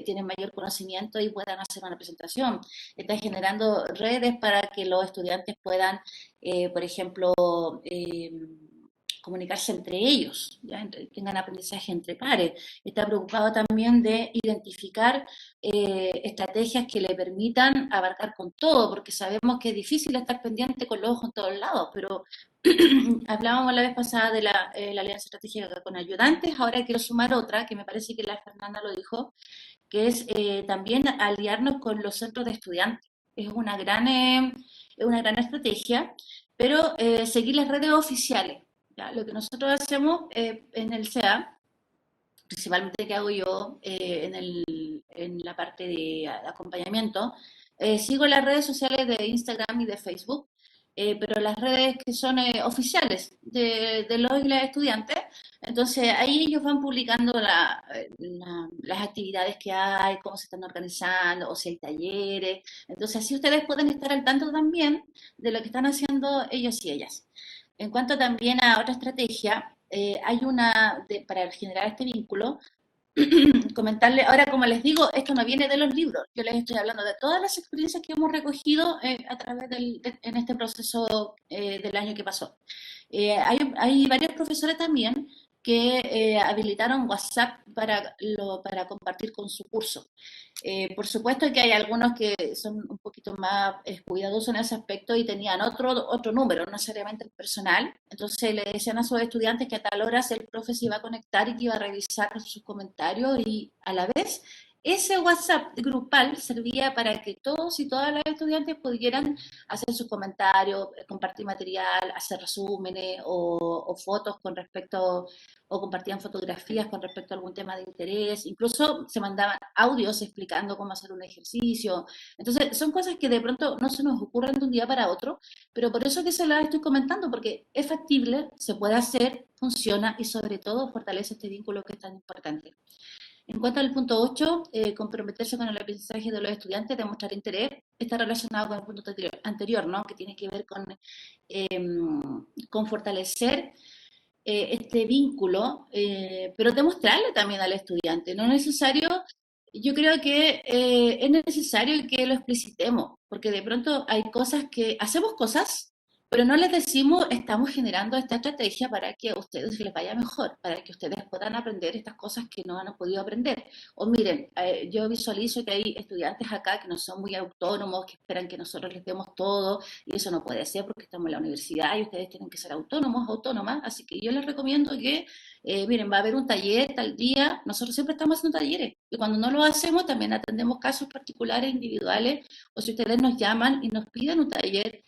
tienen mayor conocimiento y puedan hacer una presentación. Está generando redes para que los estudiantes puedan, por ejemplo, comunicarse entre ellos, ¿ya? Tengan aprendizaje entre pares. Está preocupado también de identificar estrategias que le permitan abarcar con todo, porque sabemos que es difícil estar pendiente con los ojos en todos lados, pero hablábamos la vez pasada de la alianza estratégica con ayudantes, ahora quiero sumar otra, que me parece que la Fernanda lo dijo, que es también aliarnos con los centros de estudiantes. Es una gran estrategia, pero seguir las redes oficiales. ¿Ya? Lo que nosotros hacemos en el CEA, principalmente que hago yo en la parte de acompañamiento, sigo las redes sociales de Instagram y de Facebook, pero las redes que son oficiales de los y las estudiantes, entonces ahí ellos van publicando las actividades que hay, cómo se están organizando, o si hay talleres, entonces así ustedes pueden estar al tanto también de lo que están haciendo ellos y ellas. En cuanto también a otra estrategia, hay para generar este vínculo, comentarle, ahora como les digo, esto no viene de los libros, yo les estoy hablando de todas las experiencias que hemos recogido a través en este proceso del año que pasó. Hay varios profesores también que habilitaron WhatsApp para compartir con su curso. Por supuesto que hay algunos que son un poquito más cuidadosos en ese aspecto y tenían otro número, no necesariamente el personal. Entonces le decían a sus estudiantes que a tal hora el profe se iba a conectar y que iba a revisar sus comentarios y a la vez ese WhatsApp grupal servía para que todos y todas las estudiantes pudieran hacer sus comentarios, compartir material, hacer resúmenes o fotos con respecto, o compartían fotografías con respecto a algún tema de interés, incluso se mandaban audios explicando cómo hacer un ejercicio. Entonces, son cosas que de pronto no se nos ocurren de un día para otro, pero por eso que se las estoy comentando, porque es factible, se puede hacer, funciona y sobre todo fortalece este vínculo que es tan importante. En cuanto al punto 8, comprometerse con el aprendizaje de los estudiantes, demostrar interés, está relacionado con el punto anterior, ¿no? Que tiene que ver con fortalecer este vínculo, pero demostrarle también al estudiante. No es necesario, yo creo que es necesario que lo explicitemos, porque de pronto hay cosas que hacemos cosas, pero no les decimos, estamos generando esta estrategia para que a ustedes les vaya mejor, para que ustedes puedan aprender estas cosas que no han podido aprender. O miren, yo visualizo que hay estudiantes acá que no son muy autónomos, que esperan que nosotros les demos todo, y eso no puede ser porque estamos en la universidad y ustedes tienen que ser autónomos, autónomas, así que yo les recomiendo que, miren, va a haber un taller tal día, nosotros siempre estamos haciendo talleres, y cuando no lo hacemos también atendemos casos particulares, individuales, o si ustedes nos llaman y nos piden un taller,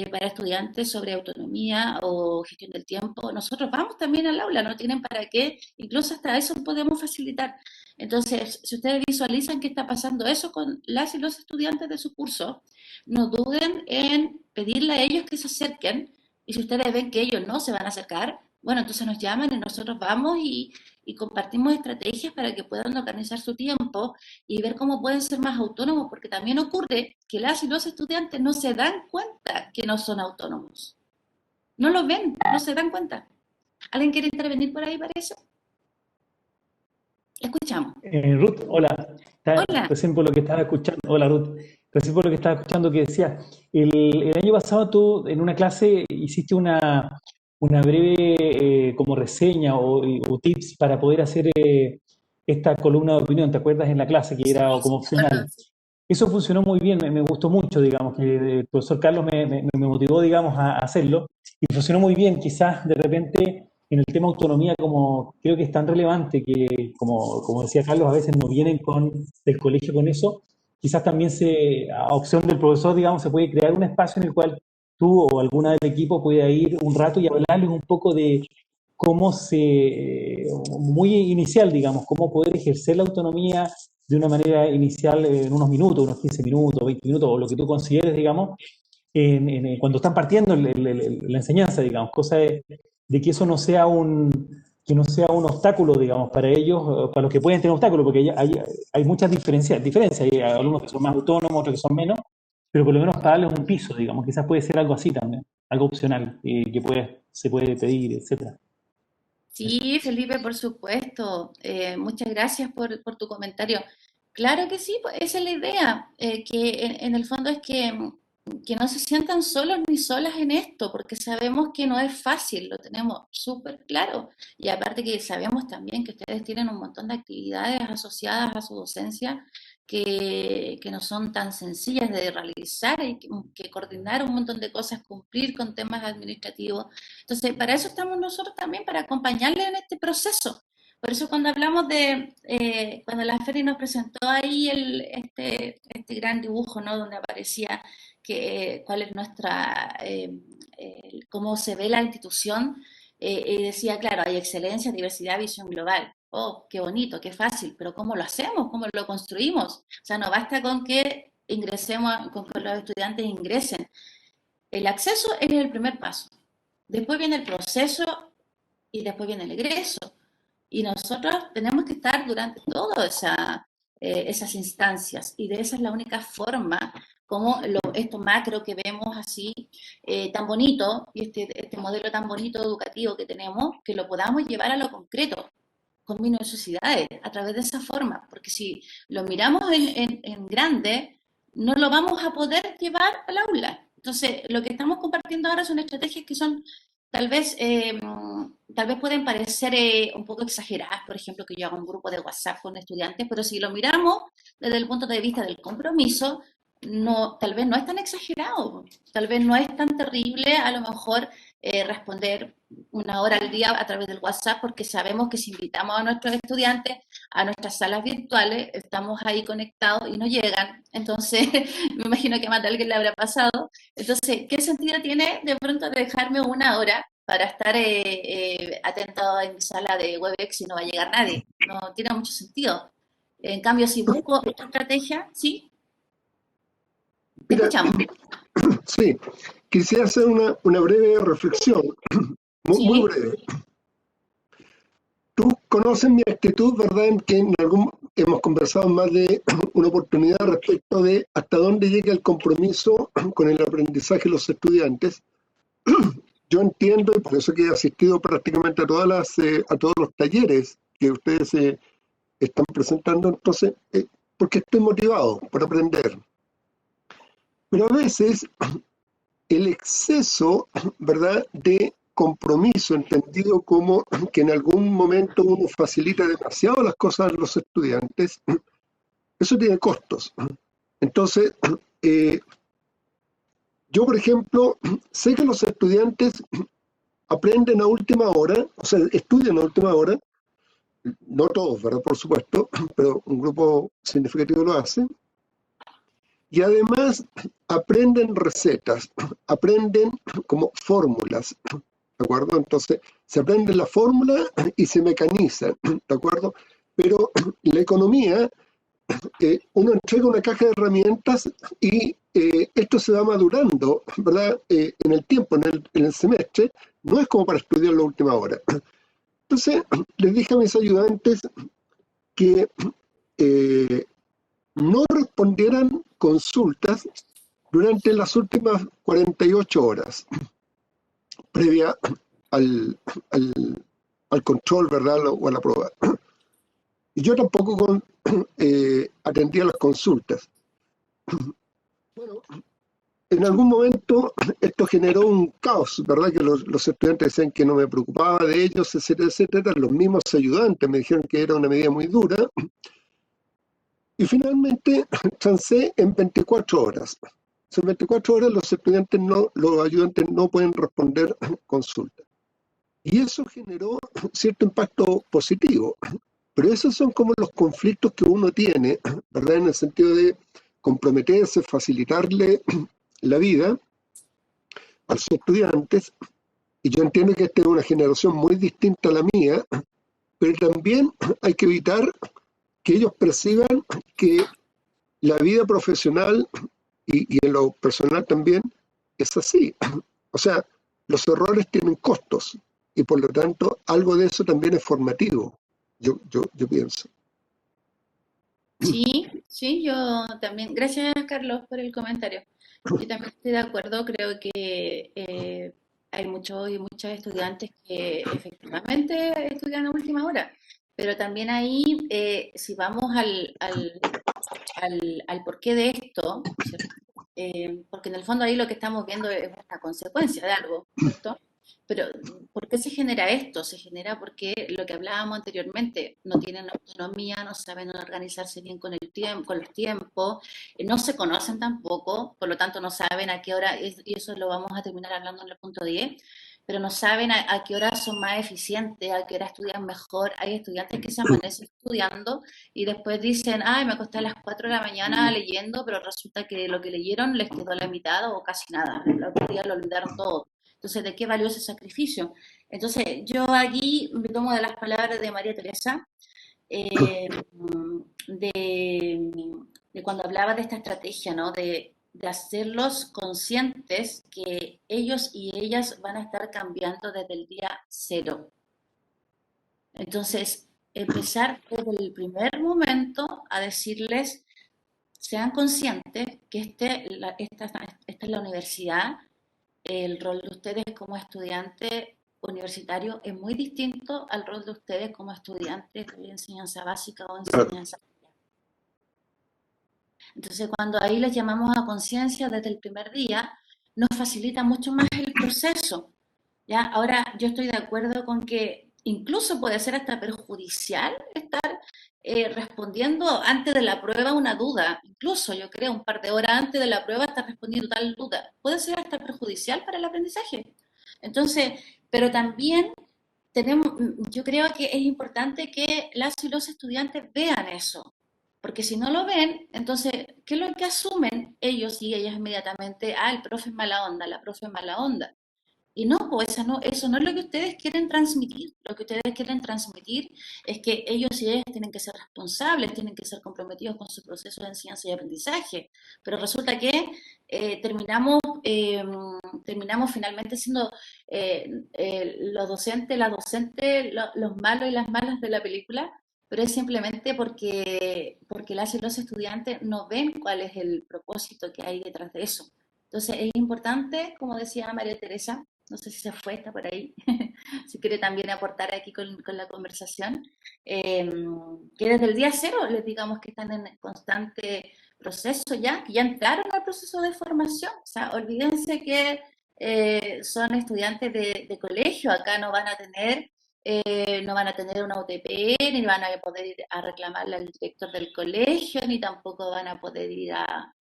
para estudiantes sobre autonomía o gestión del tiempo. Nosotros vamos también al aula, no tienen para qué, incluso hasta eso podemos facilitar. Entonces, si ustedes visualizan que está pasando eso con las y los estudiantes de su curso, no duden en pedirle a ellos que se acerquen, y si ustedes ven que ellos no se van a acercar, bueno, entonces nos llaman y nosotros vamos y compartimos estrategias para que puedan organizar su tiempo y ver cómo pueden ser más autónomos, porque también ocurre que las y los estudiantes no se dan cuenta que no son autónomos. No lo ven, no se dan cuenta. ¿Alguien quiere intervenir por ahí para eso? Escuchamos. Ruth, hola. Hola. Recién por lo que estaba escuchando, hola Ruth, recién por lo que estaba escuchando que decía, el año pasado tú en una clase hiciste una breve como reseña o tips para poder hacer esta columna de opinión, ¿te acuerdas en la clase que era como opcional? Eso funcionó muy bien, me gustó mucho, digamos, que el profesor Carlos me motivó, digamos, a hacerlo, y funcionó muy bien. Quizás de repente en el tema autonomía, como creo que es tan relevante que, como decía Carlos, a veces no vienen del colegio con eso, quizás también a opción del profesor, digamos, se puede crear un espacio en el cual tú o alguna del equipo pueda ir un rato y hablarles un poco de cómo muy inicial, digamos, cómo poder ejercer la autonomía de una manera inicial en unos minutos, unos 15 minutos, 20 minutos, o lo que tú consideres, digamos, cuando están partiendo la enseñanza, digamos, cosa de que eso no sea que no sea un obstáculo, digamos, para ellos, para los que pueden tener obstáculos, porque hay muchas diferencias, hay alumnos que son más autónomos, otros que son menos, pero por lo menos para darles un piso, digamos, quizás puede ser algo así también, algo opcional, que se puede pedir, etcétera. Sí, Felipe, por supuesto. Muchas gracias por tu comentario. Claro que sí, pues esa es la idea, que en el fondo es que no se sientan solos ni solas en esto, porque sabemos que no es fácil, lo tenemos súper claro. Y aparte que sabemos también que ustedes tienen un montón de actividades asociadas a su docencia que no son tan sencillas de realizar y que coordinar un montón de cosas, cumplir con temas administrativos. Entonces, para eso estamos nosotros también, para acompañarles en este proceso. Por eso cuando hablamos cuando la Feri nos presentó ahí este gran dibujo, ¿no? Donde aparecía cuál es cómo se ve la institución, y decía, claro, hay excelencia, diversidad, visión global. Oh, qué bonito, qué fácil, pero ¿cómo lo hacemos? ¿Cómo lo construimos? O sea, no basta con que con que los estudiantes ingresen. El acceso es el primer paso. Después viene el proceso y después viene el egreso. Y nosotros tenemos que estar durante todas esas instancias, y de esa es la única forma como esto macro que vemos así, tan bonito, y este modelo tan bonito educativo que tenemos, que lo podamos llevar a lo concreto, con minuciosidades, a través de esa forma, porque si lo miramos en grande, no lo vamos a poder llevar al aula. Entonces, lo que estamos compartiendo ahora son estrategias que son tal vez pueden parecer un poco exageradas, por ejemplo, que yo haga un grupo de WhatsApp con estudiantes, pero si lo miramos desde el punto de vista del compromiso, tal vez no es tan exagerado, tal vez no es tan terrible a lo mejor responder 1 hora al día a través del WhatsApp, porque sabemos que si invitamos a nuestros estudiantes a nuestras salas virtuales, estamos ahí conectados y no llegan. Entonces, me imagino que más de alguien le habrá pasado. Entonces, ¿qué sentido tiene de pronto dejarme 1 hora para estar atento en mi sala de Webex y no va a llegar nadie? No tiene mucho sentido. En cambio, si busco otra estrategia, ¿sí? Te Mira, escuchamos. sí, quisiera hacer una breve reflexión, muy Sí. breve. Tú conoces mi actitud, ¿verdad? En que hemos conversado en más de una oportunidad respecto de hasta dónde llega el compromiso con el aprendizaje de los estudiantes. Yo entiendo, y por eso que he asistido prácticamente a todos los talleres que ustedes están presentando, entonces, porque estoy motivado por aprender. Pero a veces el exceso, ¿verdad?, de compromiso, entendido como que en algún momento uno facilita demasiado las cosas a los estudiantes, eso tiene costos. Entonces, yo, por ejemplo, sé que los estudiantes aprenden a última hora, o sea, estudian a última hora, no todos, ¿verdad?, por supuesto, pero un grupo significativo lo hace. Y además aprenden recetas, aprenden como fórmulas, ¿de acuerdo? Entonces, se aprende la fórmula y se mecaniza, ¿de acuerdo? Pero la economía, uno entrega una caja de herramientas y esto se va madurando, ¿verdad? En el tiempo, en el semestre, no es como para estudiar la última hora. Entonces, les dije a mis ayudantes que no respondieran consultas durante las últimas 48 horas, previa al control, ¿verdad?, o a la prueba. Y yo tampoco atendía las consultas. Bueno, en algún momento esto generó un caos, ¿verdad?, que los estudiantes decían que no me preocupaba de ellos, etcétera, etcétera. Los mismos ayudantes me dijeron que era una medida muy dura. Y finalmente transé en 24 horas. En 24 horas los ayudantes no pueden responder consultas. Y eso generó cierto impacto positivo. Pero esos son como los conflictos que uno tiene, ¿verdad?, en el sentido de comprometerse, facilitarle la vida a los estudiantes. Y yo entiendo que esta es una generación muy distinta a la mía, pero también hay que evitar que ellos perciban que la vida profesional y en lo personal también es así. O sea, los errores tienen costos, y por lo tanto algo de eso también es formativo, yo pienso. Sí, sí, yo también. Gracias, Carlos, por el comentario. Yo también estoy de acuerdo, creo que hay muchos y muchas estudiantes que efectivamente estudian a última hora, pero también ahí, si vamos al porqué de esto, ¿cierto? Porque en el fondo ahí lo que estamos viendo es una consecuencia de algo, ¿cierto? Pero ¿por qué se genera esto? Se genera porque lo que hablábamos anteriormente, no tienen autonomía, no saben organizarse bien con el tiempo, con los tiempos, no se conocen tampoco, por lo tanto no saben a qué hora, y eso lo vamos a terminar hablando en el punto 10, pero no saben a qué hora son más eficientes, a qué hora estudian mejor. Hay estudiantes que se amanecen estudiando y después dicen, ay, me acosté a las 4 de la mañana leyendo, pero resulta que lo que leyeron les quedó a la mitad o casi nada, el otro día lo olvidaron todo. Entonces, ¿de qué valió ese sacrificio? Entonces, yo aquí me tomo de las palabras de María Teresa, eh, de, de cuando hablaba de esta estrategia, ¿no? De hacerlos conscientes que ellos y ellas van a estar cambiando desde el día cero. Entonces, empezar desde el primer momento a decirles, sean conscientes que esta es la universidad, el rol de ustedes como estudiantes universitarios es muy distinto al rol de ustedes como estudiantes de enseñanza básica o enseñanza media. Entonces, cuando ahí les llamamos a conciencia desde el primer día, nos facilita mucho más el proceso. ¿Ya? Ahora, yo estoy de acuerdo con que incluso puede ser hasta perjudicial estar respondiendo antes de la prueba una duda. Incluso, yo creo, un par de horas antes de la prueba estar respondiendo tal duda. Puede ser hasta perjudicial para el aprendizaje. Entonces, pero también yo creo que es importante que las y los estudiantes vean eso. Porque si no lo ven, entonces, ¿qué es lo que asumen ellos y ellas inmediatamente? Ah, el profe es mala onda, la profe es mala onda. Y no, pues eso no es lo que ustedes quieren transmitir. Lo que ustedes quieren transmitir es que ellos y ellas tienen que ser responsables, tienen que ser comprometidos con su proceso de enseñanza y aprendizaje. Pero resulta que terminamos finalmente siendo los docentes, la docente, los malos y las malas de la película, pero es simplemente porque las y los estudiantes no ven cuál es el propósito que hay detrás de eso. Entonces es importante, como decía María Teresa, no sé si se fue, está por ahí, si quiere también aportar aquí con la conversación, que desde el día cero les digamos que están en constante proceso ya, que ya entraron al proceso de formación, o sea, olvídense que son estudiantes de colegio, acá no van a tener una UTP, ni van a poder ir a reclamarle al director del colegio, ni tampoco van a poder ir a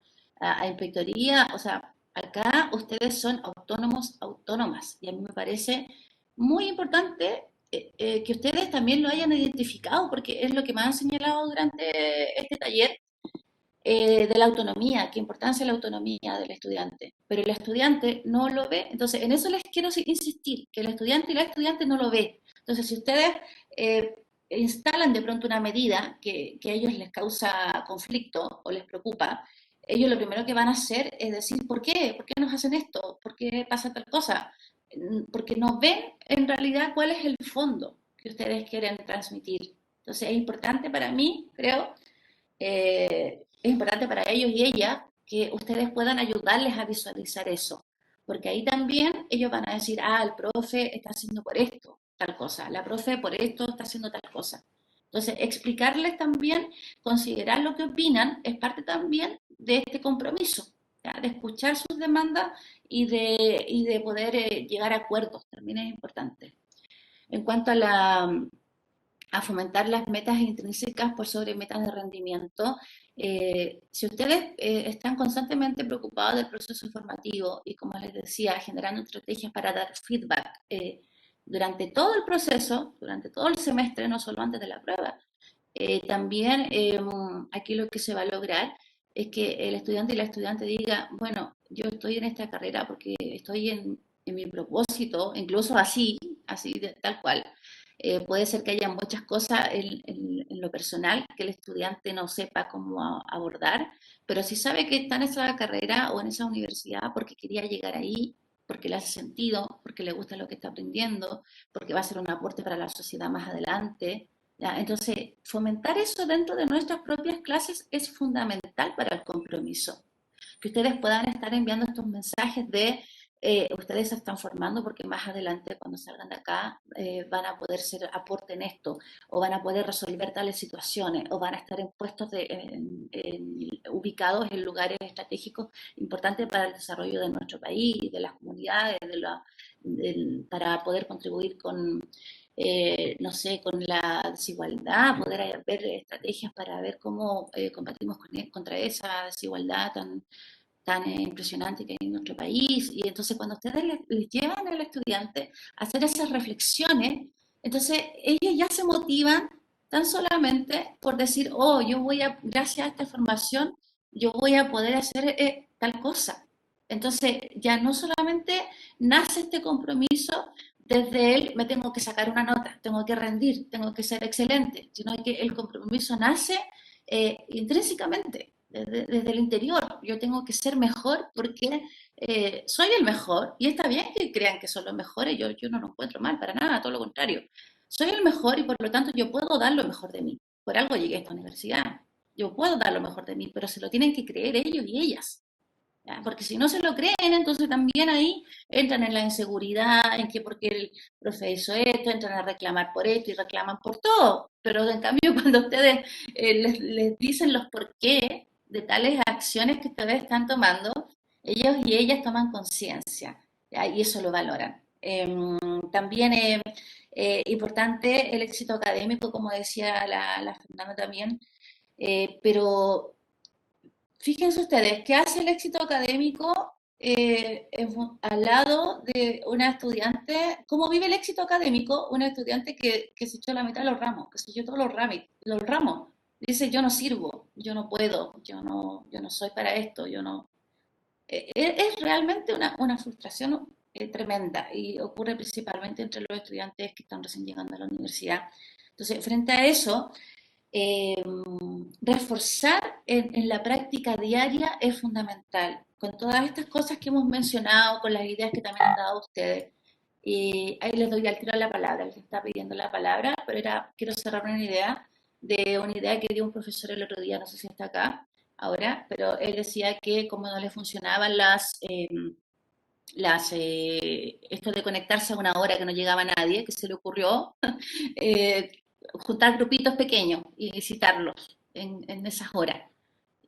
inspectoría, o sea, acá ustedes son autónomos, autónomas, y a mí me parece muy importante que ustedes también lo hayan identificado, porque es lo que me han señalado durante este taller de la autonomía, qué importancia la autonomía del estudiante, pero el estudiante no lo ve, entonces en eso les quiero insistir, que el estudiante y la estudiante no lo ve. Entonces, si ustedes instalan de pronto una medida que a ellos les causa conflicto o les preocupa, ellos lo primero que van a hacer es decir, ¿por qué? ¿Por qué nos hacen esto? ¿Por qué pasa tal cosa? Porque no ven en realidad cuál es el fondo que ustedes quieren transmitir. Entonces, es importante para mí, creo, es importante para ellos y ellas que ustedes puedan ayudarles a visualizar eso, porque ahí también ellos van a decir, ah, el profe está haciendo por esto tal cosa, la profe por esto está haciendo tal cosa. Entonces, explicarles también, considerar lo que opinan, es parte también de este compromiso, ¿ya? De escuchar sus demandas y de poder llegar a acuerdos, también es importante. En cuanto a fomentar las metas intrínsecas por sobre metas de rendimiento. Si ustedes están constantemente preocupados del proceso formativo y, como les decía, generando estrategias para dar feedback durante todo el proceso, durante todo el semestre, no solo antes de la prueba, también aquí lo que se va a lograr es que el estudiante y la estudiante diga, bueno, yo estoy en esta carrera porque estoy en mi propósito, incluso así tal cual. Puede ser que haya muchas cosas en lo personal que el estudiante no sepa cómo abordar, pero si sabe que está en esa carrera o en esa universidad porque quería llegar ahí, porque le hace sentido, porque le gusta lo que está aprendiendo, porque va a ser un aporte para la sociedad más adelante. ¿Ya? Entonces, fomentar eso dentro de nuestras propias clases es fundamental para el compromiso. Que ustedes puedan estar enviando estos mensajes de ustedes se están formando porque más adelante cuando salgan de acá van a poder ser aporte en esto, o van a poder resolver tales situaciones, o van a estar en puestos ubicados en lugares estratégicos importantes para el desarrollo de nuestro país, de las comunidades, para poder contribuir con, no sé, con la desigualdad, poder ver estrategias para ver cómo combatimos contra esa desigualdad tan impresionante que hay en nuestro país. Y entonces cuando ustedes les llevan al estudiante a hacer esas reflexiones, entonces ellos ya se motivan tan solamente por decir, oh, gracias a esta formación, yo voy a poder hacer tal cosa. Entonces ya no solamente nace este compromiso desde él, me tengo que sacar una nota, tengo que rendir, tengo que ser excelente, sino que el compromiso nace intrínsecamente desde el interior. Yo tengo que ser mejor porque soy el mejor, y está bien que crean que son los mejores, yo no lo encuentro mal para nada, todo lo contrario. Soy el mejor y por lo tanto yo puedo dar lo mejor de mí. Por algo llegué a esta universidad. Yo puedo dar lo mejor de mí, pero se lo tienen que creer ellos y ellas. ¿Ya? Porque si no se lo creen, entonces también ahí entran en la inseguridad, en que porque el profe hizo esto, entran a reclamar por esto y reclaman por todo. Pero en cambio cuando ustedes les dicen los por qué de tales acciones que ustedes están tomando, ellos y ellas toman conciencia, y eso lo valoran. También es importante el éxito académico, como decía la Fernanda también, pero fíjense ustedes, ¿qué hace el éxito académico al lado de una estudiante? ¿Cómo vive el éxito académico una estudiante que se echó la mitad de los ramos, que se echó todos los ramos? Dice, yo no sirvo, yo no puedo, yo no soy para esto, yo no... es realmente una frustración tremenda, y ocurre principalmente entre los estudiantes que están recién llegando a la universidad. Entonces, frente a eso, reforzar en la práctica diaria es fundamental, con todas estas cosas que hemos mencionado, con las ideas que también han dado ustedes. Y ahí les doy al tiro la palabra, les está pidiendo la palabra, pero quiero cerrar una idea que dio un profesor el otro día, no sé si está acá ahora, pero él decía que como no le funcionaban esto de conectarse a una hora que no llegaba nadie, que se le ocurrió juntar grupitos pequeños y citarlos en esas horas.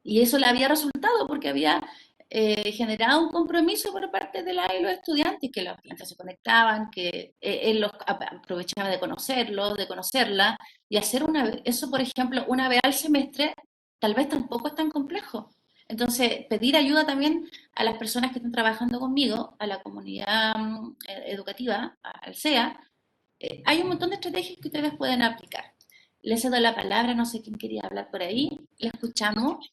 Y eso le había resultado porque había generado un compromiso por parte de los estudiantes, que los estudiantes se conectaban, que él los aprovechaba de conocerlos, de conocerla, y hacer eso, por ejemplo, una vez al semestre, tal vez tampoco es tan complejo. Entonces, pedir ayuda también a las personas que están trabajando conmigo, a la comunidad educativa, al CEA. Hay un montón de estrategias que ustedes pueden aplicar. Les cedo la palabra, no sé quién quería hablar por ahí. ¿Le escuchamos?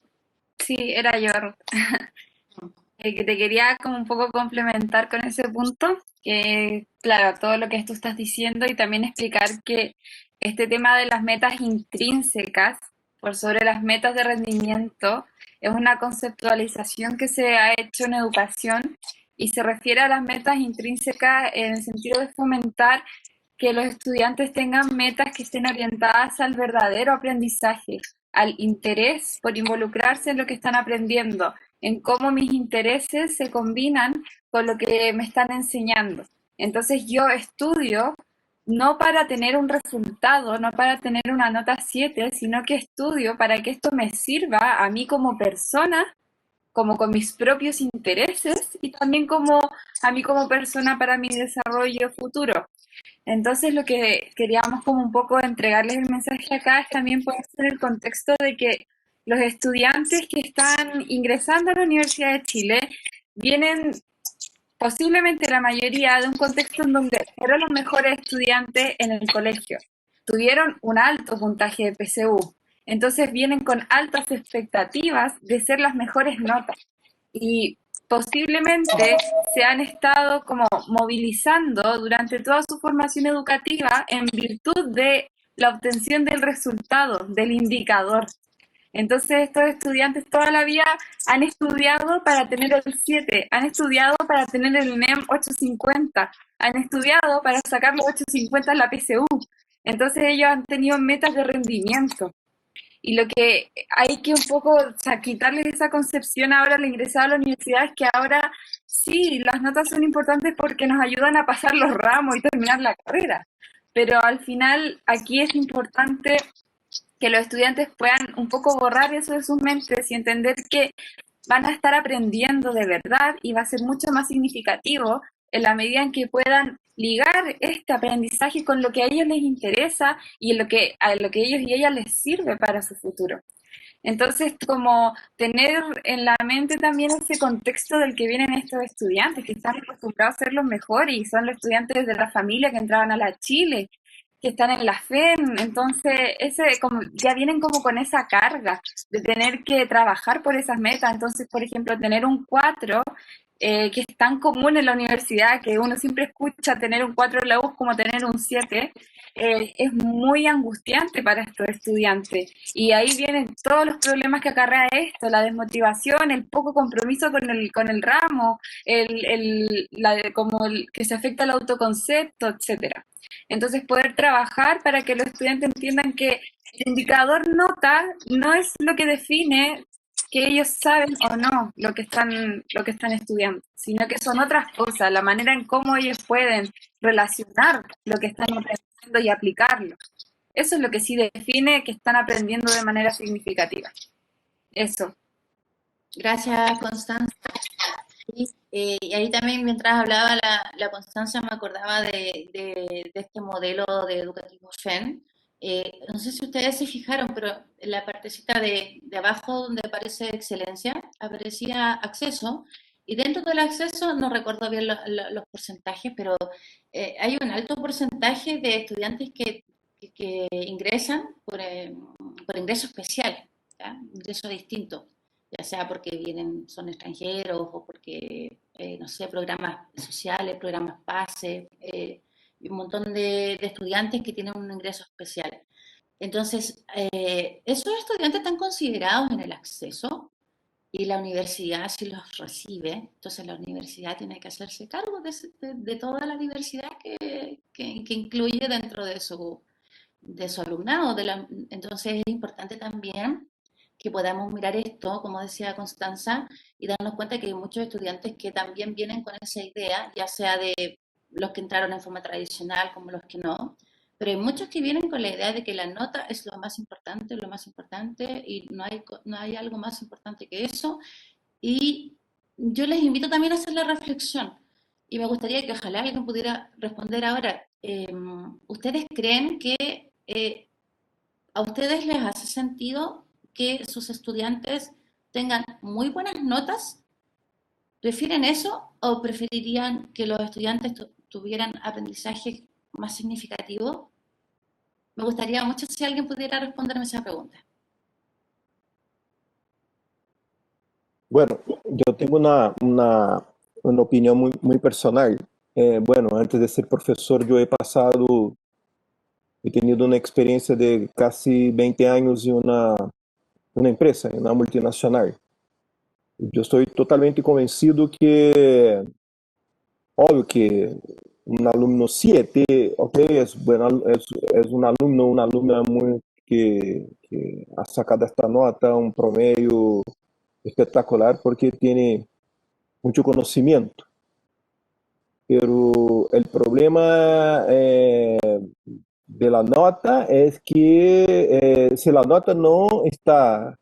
Sí, era yo, Ruth. Que te quería como un poco complementar con ese punto, que claro, todo lo que tú estás diciendo, y también explicar que este tema de las metas intrínsecas por sobre las metas de rendimiento es una conceptualización que se ha hecho en educación y se refiere a las metas intrínsecas en el sentido de fomentar que los estudiantes tengan metas que estén orientadas al verdadero aprendizaje, al interés por involucrarse en lo que están aprendiendo, en cómo mis intereses se combinan con lo que me están enseñando. Entonces yo estudio no para tener un resultado, no para tener una nota 7, sino que estudio para que esto me sirva a mí como persona, como con mis propios intereses, y también a mí como persona para mi desarrollo futuro. Entonces lo que queríamos como un poco entregarles el mensaje acá es también ponerse en el contexto de que los estudiantes que están ingresando a la Universidad de Chile vienen posiblemente la mayoría de un contexto en donde fueron los mejores estudiantes en el colegio, tuvieron un alto puntaje de PSU, entonces vienen con altas expectativas de ser las mejores notas, y posiblemente se han estado como movilizando durante toda su formación educativa en virtud de la obtención del resultado, del indicador. Entonces estos estudiantes toda la vida han estudiado para tener el 7, han estudiado para tener el NEM 850, han estudiado para sacar los 850 en la PSU. Entonces ellos han tenido metas de rendimiento. Y lo que hay que un poco, o sea, quitarles esa concepción ahora al ingresar a la universidad es que ahora sí, las notas son importantes porque nos ayudan a pasar los ramos y terminar la carrera. Pero al final aquí es importante que los estudiantes puedan un poco borrar eso de sus mentes y entender que van a estar aprendiendo de verdad y va a ser mucho más significativo en la medida en que puedan ligar este aprendizaje con lo que a ellos les interesa y en a lo que ellos y ellas les sirve para su futuro. Entonces, como tener en la mente también ese contexto del que vienen estos estudiantes, que están acostumbrados a ser los mejores y son los estudiantes de la familia que entraban a la Chile, que están en la FEN, entonces ya vienen como con esa carga de tener que trabajar por esas metas. Entonces, por ejemplo, tener un 4 que es tan común en la universidad, que uno siempre escucha tener un 4 en la U como tener un 7, es muy angustiante para estos estudiantes. Y ahí vienen todos los problemas que acarrea esto, la desmotivación, el poco compromiso con el ramo, que se afecta el autoconcepto, etcétera. Entonces, poder trabajar para que los estudiantes entiendan que el indicador nota no es lo que define que ellos saben o no lo que están estudiando, sino que son otras cosas, la manera en cómo ellos pueden relacionar lo que están aprendiendo y aplicarlo. Eso es lo que sí define que están aprendiendo de manera significativa. Eso. Gracias, Constanza. Y ahí también, mientras hablaba la Constanza, me acordaba de este modelo de educativo FEN. No sé si ustedes se fijaron, pero en la partecita de abajo donde aparece excelencia, aparecía acceso, y dentro del acceso, no recuerdo bien los porcentajes, pero hay un alto porcentaje de estudiantes que ingresan por ingreso especial, ¿ya? Ingreso distinto, ya sea porque son extranjeros o porque, no sé, programas sociales, programas PASE, y un montón de estudiantes que tienen un ingreso especial. Entonces, esos estudiantes están considerados en el acceso y la universidad si los recibe. Entonces, la universidad tiene que hacerse cargo de toda la diversidad que incluye dentro de su alumnado. Entonces, es importante también que podamos mirar esto, como decía Constanza, y darnos cuenta que hay muchos estudiantes que también vienen con esa idea, ya sea de los que entraron en forma tradicional como los que no, pero hay muchos que vienen con la idea de que la nota es lo más importante, y no hay algo más importante que eso. Y yo les invito también a hacer la reflexión, y me gustaría que ojalá alguien pudiera responder ahora. ¿Ustedes creen que a ustedes les hace sentido que sus estudiantes tengan muy buenas notas? ¿Prefieren eso o preferirían que los estudiantes tuvieran aprendizaje más significativo? Me gustaría mucho si alguien pudiera responderme esa pregunta. Bueno, yo tengo una opinión muy personal. Bueno, antes de ser profesor, yo he tenido una experiencia de casi 20 años en una empresa, en una multinacional. Yo estoy totalmente convencido que, obvio que un alumno 7, ok, es un alumno, una alumna que ha sacado esta nota, un promedio espectacular porque tiene mucho conocimiento. Pero el problema de la nota es que si la nota no está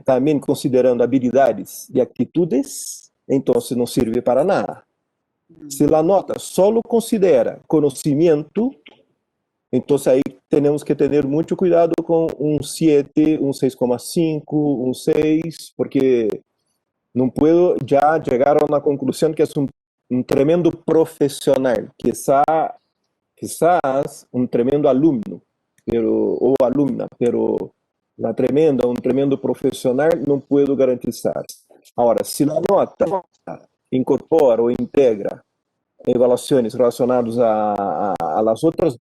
también considerando habilidades y actitudes, entonces no sirve para nada. Si la nota solo considera conocimiento, entonces ahí tenemos que tener mucho cuidado con un 7, un 6,5, un 6, porque no puedo ya llegar a una conclusión que es un tremendo profesional, quizás un tremendo alumno o alumna, pero un tremendo profesional no puedo garantizar. Ahora, si la nota incorpora o integra evaluaciones relacionadas a los otros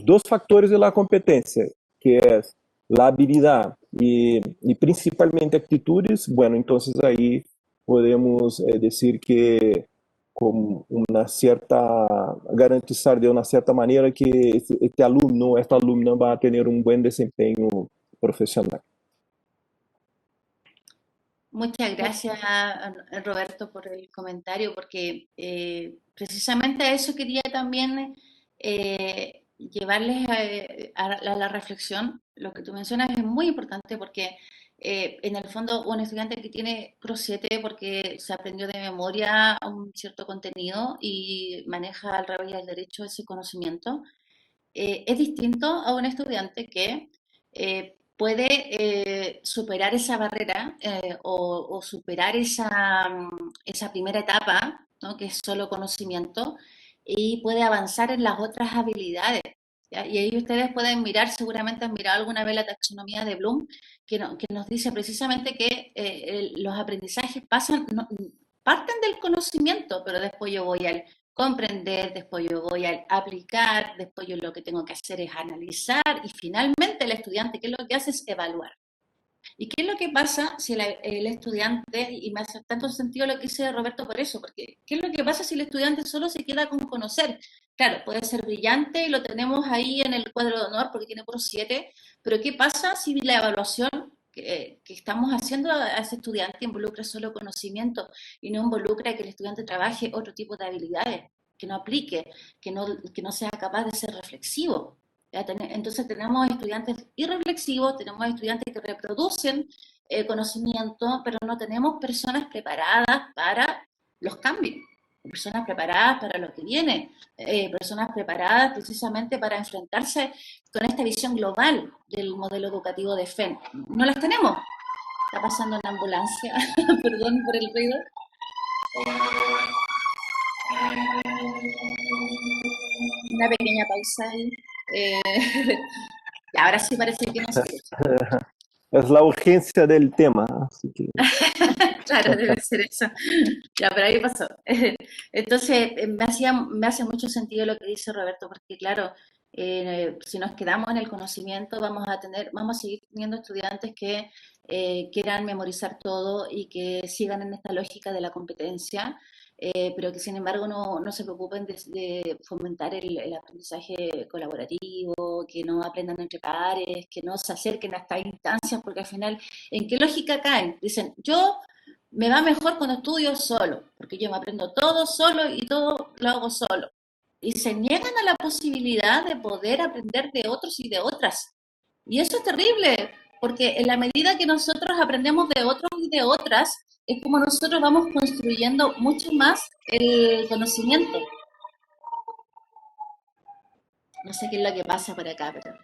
dos factores de la competencia, que es la habilidad y principalmente actitudes, bueno, entonces ahí podemos decir que con una cierta, garantizar de una cierta manera que este alumno, esta alumna va a tener un buen desempeño profesional. Muchas gracias, Roberto, por el comentario, porque precisamente a eso quería también llevarles a la reflexión. Lo que tú mencionas es muy importante porque en el fondo un estudiante que tiene Pro 7 porque se aprendió de memoria un cierto contenido y maneja al revés y al derecho ese conocimiento, es distinto a un estudiante que puede superar esa barrera o superar esa primera etapa, ¿no? Que es solo conocimiento, y puede avanzar en las otras habilidades. ¿Ya? Y ahí ustedes pueden mirar, seguramente han mirado alguna vez la taxonomía de Bloom, que nos dice precisamente que los aprendizajes parten del conocimiento, pero después yo voy al comprender, después yo voy a aplicar, después yo lo que tengo que hacer es analizar y finalmente el estudiante, ¿qué es lo que hace? Es evaluar. ¿Y qué es lo que pasa si el estudiante, y me hace tanto sentido lo que dice Roberto por eso, porque ¿qué es lo que pasa si el estudiante solo se queda con conocer? Claro, puede ser brillante y lo tenemos ahí en el cuadro de honor porque tiene por 7, pero ¿qué pasa si la evaluación que estamos haciendo a ese estudiante involucra solo conocimiento y no involucra que el estudiante trabaje otro tipo de habilidades, que no aplique, que no sea capaz de ser reflexivo? Entonces tenemos estudiantes irreflexivos, tenemos estudiantes que reproducen conocimiento, pero no tenemos personas preparadas para los cambios, personas preparadas para lo que viene, personas preparadas precisamente para enfrentarse con esta visión global del modelo educativo de FEN. No las tenemos. Está pasando una ambulancia, perdón por el ruido. Una pequeña pausa ahí. Y ahora sí parece que no se escucha. Es la urgencia del tema, así que... Claro, debe ser eso. Ya, pero ahí pasó. Entonces, me hace mucho sentido lo que dice Roberto, porque claro, si nos quedamos en el conocimiento, vamos a seguir teniendo estudiantes que quieran memorizar todo y que sigan en esta lógica de la competencia, pero que sin embargo no se preocupen de fomentar el aprendizaje colaborativo, que no aprendan entre pares, que no se acerquen a estas instancias, porque al final, ¿en qué lógica caen? Dicen, yo me va mejor cuando estudio solo, porque yo me aprendo todo solo y todo lo hago solo. Y se niegan a la posibilidad de poder aprender de otros y de otras. Y eso es terrible, porque en la medida que nosotros aprendemos de otros y de otras, es como nosotros vamos construyendo mucho más el conocimiento. No sé qué es lo que pasa por acá, pero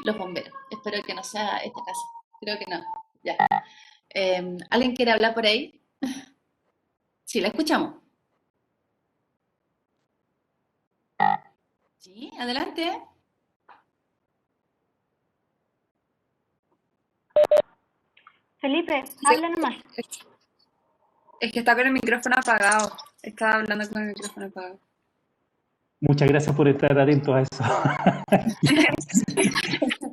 los bomberos. Espero que no sea esta casa. Creo que no. Ya. ¿Alguien quiere hablar por ahí? Sí, la escuchamos. Sí, adelante. Felipe, habla nomás. Es que está con el micrófono apagado. Estaba hablando con el micrófono apagado. Muchas gracias por estar atentos a eso.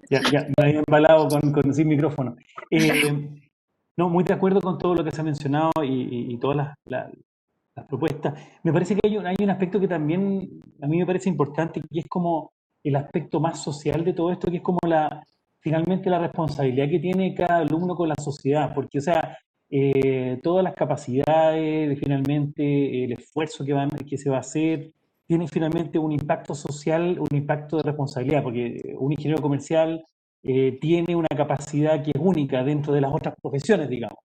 Ya me había embalado sin micrófono. No, muy de acuerdo con todo lo que se ha mencionado y todas las propuestas. Me parece que hay un aspecto que también a mí me parece importante, y es como el aspecto más social de todo esto, que es como finalmente la responsabilidad que tiene cada alumno con la sociedad, porque, o sea, todas las capacidades, finalmente el esfuerzo que se va a hacer, tiene finalmente un impacto social, un impacto de responsabilidad, porque un ingeniero comercial tiene una capacidad que es única dentro de las otras profesiones, digamos.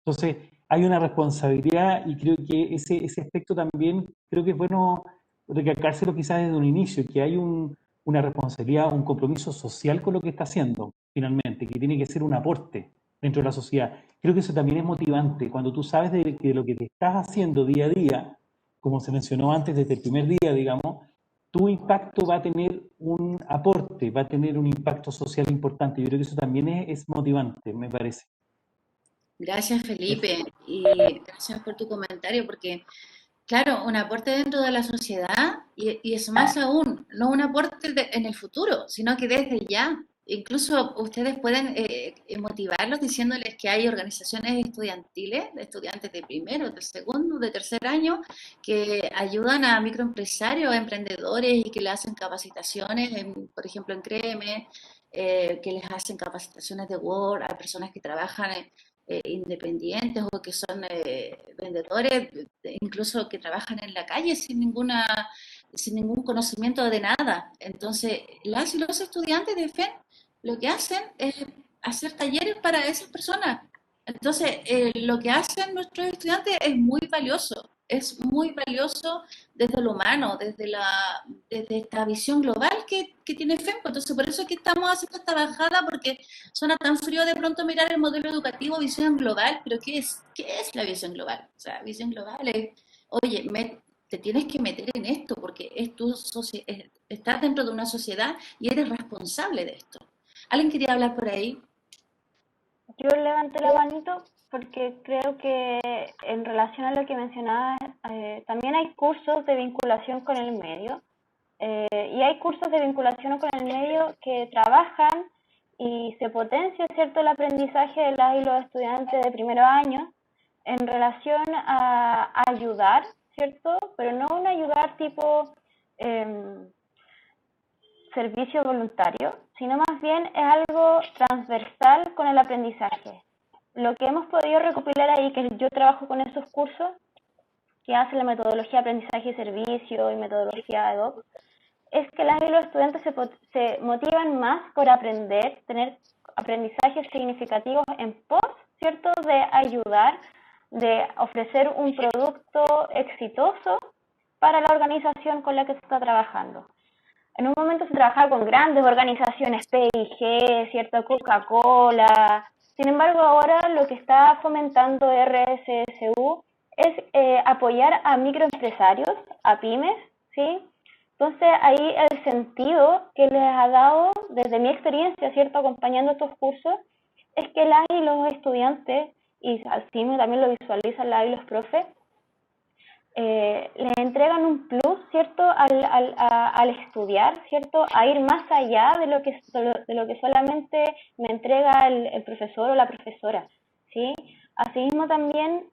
Entonces, hay una responsabilidad y creo que ese aspecto también, creo que es bueno recalcárselo quizás desde un inicio, que hay una responsabilidad, un compromiso social con lo que está haciendo, finalmente, que tiene que ser un aporte dentro de la sociedad. Creo que eso también es motivante, cuando tú sabes de lo que te estás haciendo día a día, como se mencionó antes, desde el primer día, digamos, tu impacto va a tener un aporte, va a tener un impacto social importante. Yo creo que eso también es motivante, me parece. Gracias, Felipe, y gracias por tu comentario, porque, claro, un aporte dentro de la sociedad, y es más aún, no un aporte en el futuro, sino que desde ya. incluso ustedes pueden motivarlos diciéndoles que hay organizaciones estudiantiles, de estudiantes de primero, de segundo, de tercer año, que ayudan a microempresarios, a emprendedores y que le hacen capacitaciones, por ejemplo, en Créeme, que les hacen capacitaciones de Word a personas que trabajan independientes o que son vendedores, incluso que trabajan en la calle sin ningún conocimiento de nada. Entonces, las y los estudiantes de FEN lo que hacen es hacer talleres para esas personas. Entonces, lo que hacen nuestros estudiantes es muy valioso desde lo humano, desde esta visión global que tiene FEMPO. Entonces, por eso es que estamos haciendo esta bajada, porque suena tan frío de pronto mirar el modelo educativo, visión global, pero qué es la visión global? O sea, visión global es, oye, te tienes que meter en esto, porque estás dentro de una sociedad y eres responsable de esto. ¿Alguien quería hablar por ahí? Yo levanté la manito porque creo que en relación a lo que mencionabas, también hay cursos de vinculación con el medio y hay cursos de vinculación con el medio que trabajan y se potencia, ¿cierto?, el aprendizaje de las y los estudiantes de primeros años en relación a ayudar, ¿cierto? Pero no un ayudar tipo servicio voluntario, sino más bien es algo transversal con el aprendizaje. Lo que hemos podido recopilar ahí, que yo trabajo con esos cursos, que hacen la metodología de aprendizaje y servicio y metodología EDOC, es que las y los estudiantes se motivan más por aprender, tener aprendizajes significativos en pos, ¿cierto?, de ayudar, de ofrecer un producto exitoso para la organización con la que se está trabajando. En un momento se trabajaba con grandes organizaciones, P&G, ¿cierto?, Coca-Cola. Sin embargo, ahora lo que está fomentando RSSU es apoyar a microempresarios, a pymes, ¿sí? Entonces, ahí el sentido que les ha dado, desde mi experiencia, ¿cierto?, acompañando estos cursos, es que las y los estudiantes, y así también lo visualizan las y los profes, le entregan un plus, ¿cierto?, al estudiar, ¿cierto?, a ir más allá de lo que solamente me entrega el profesor o la profesora, ¿sí? Asimismo también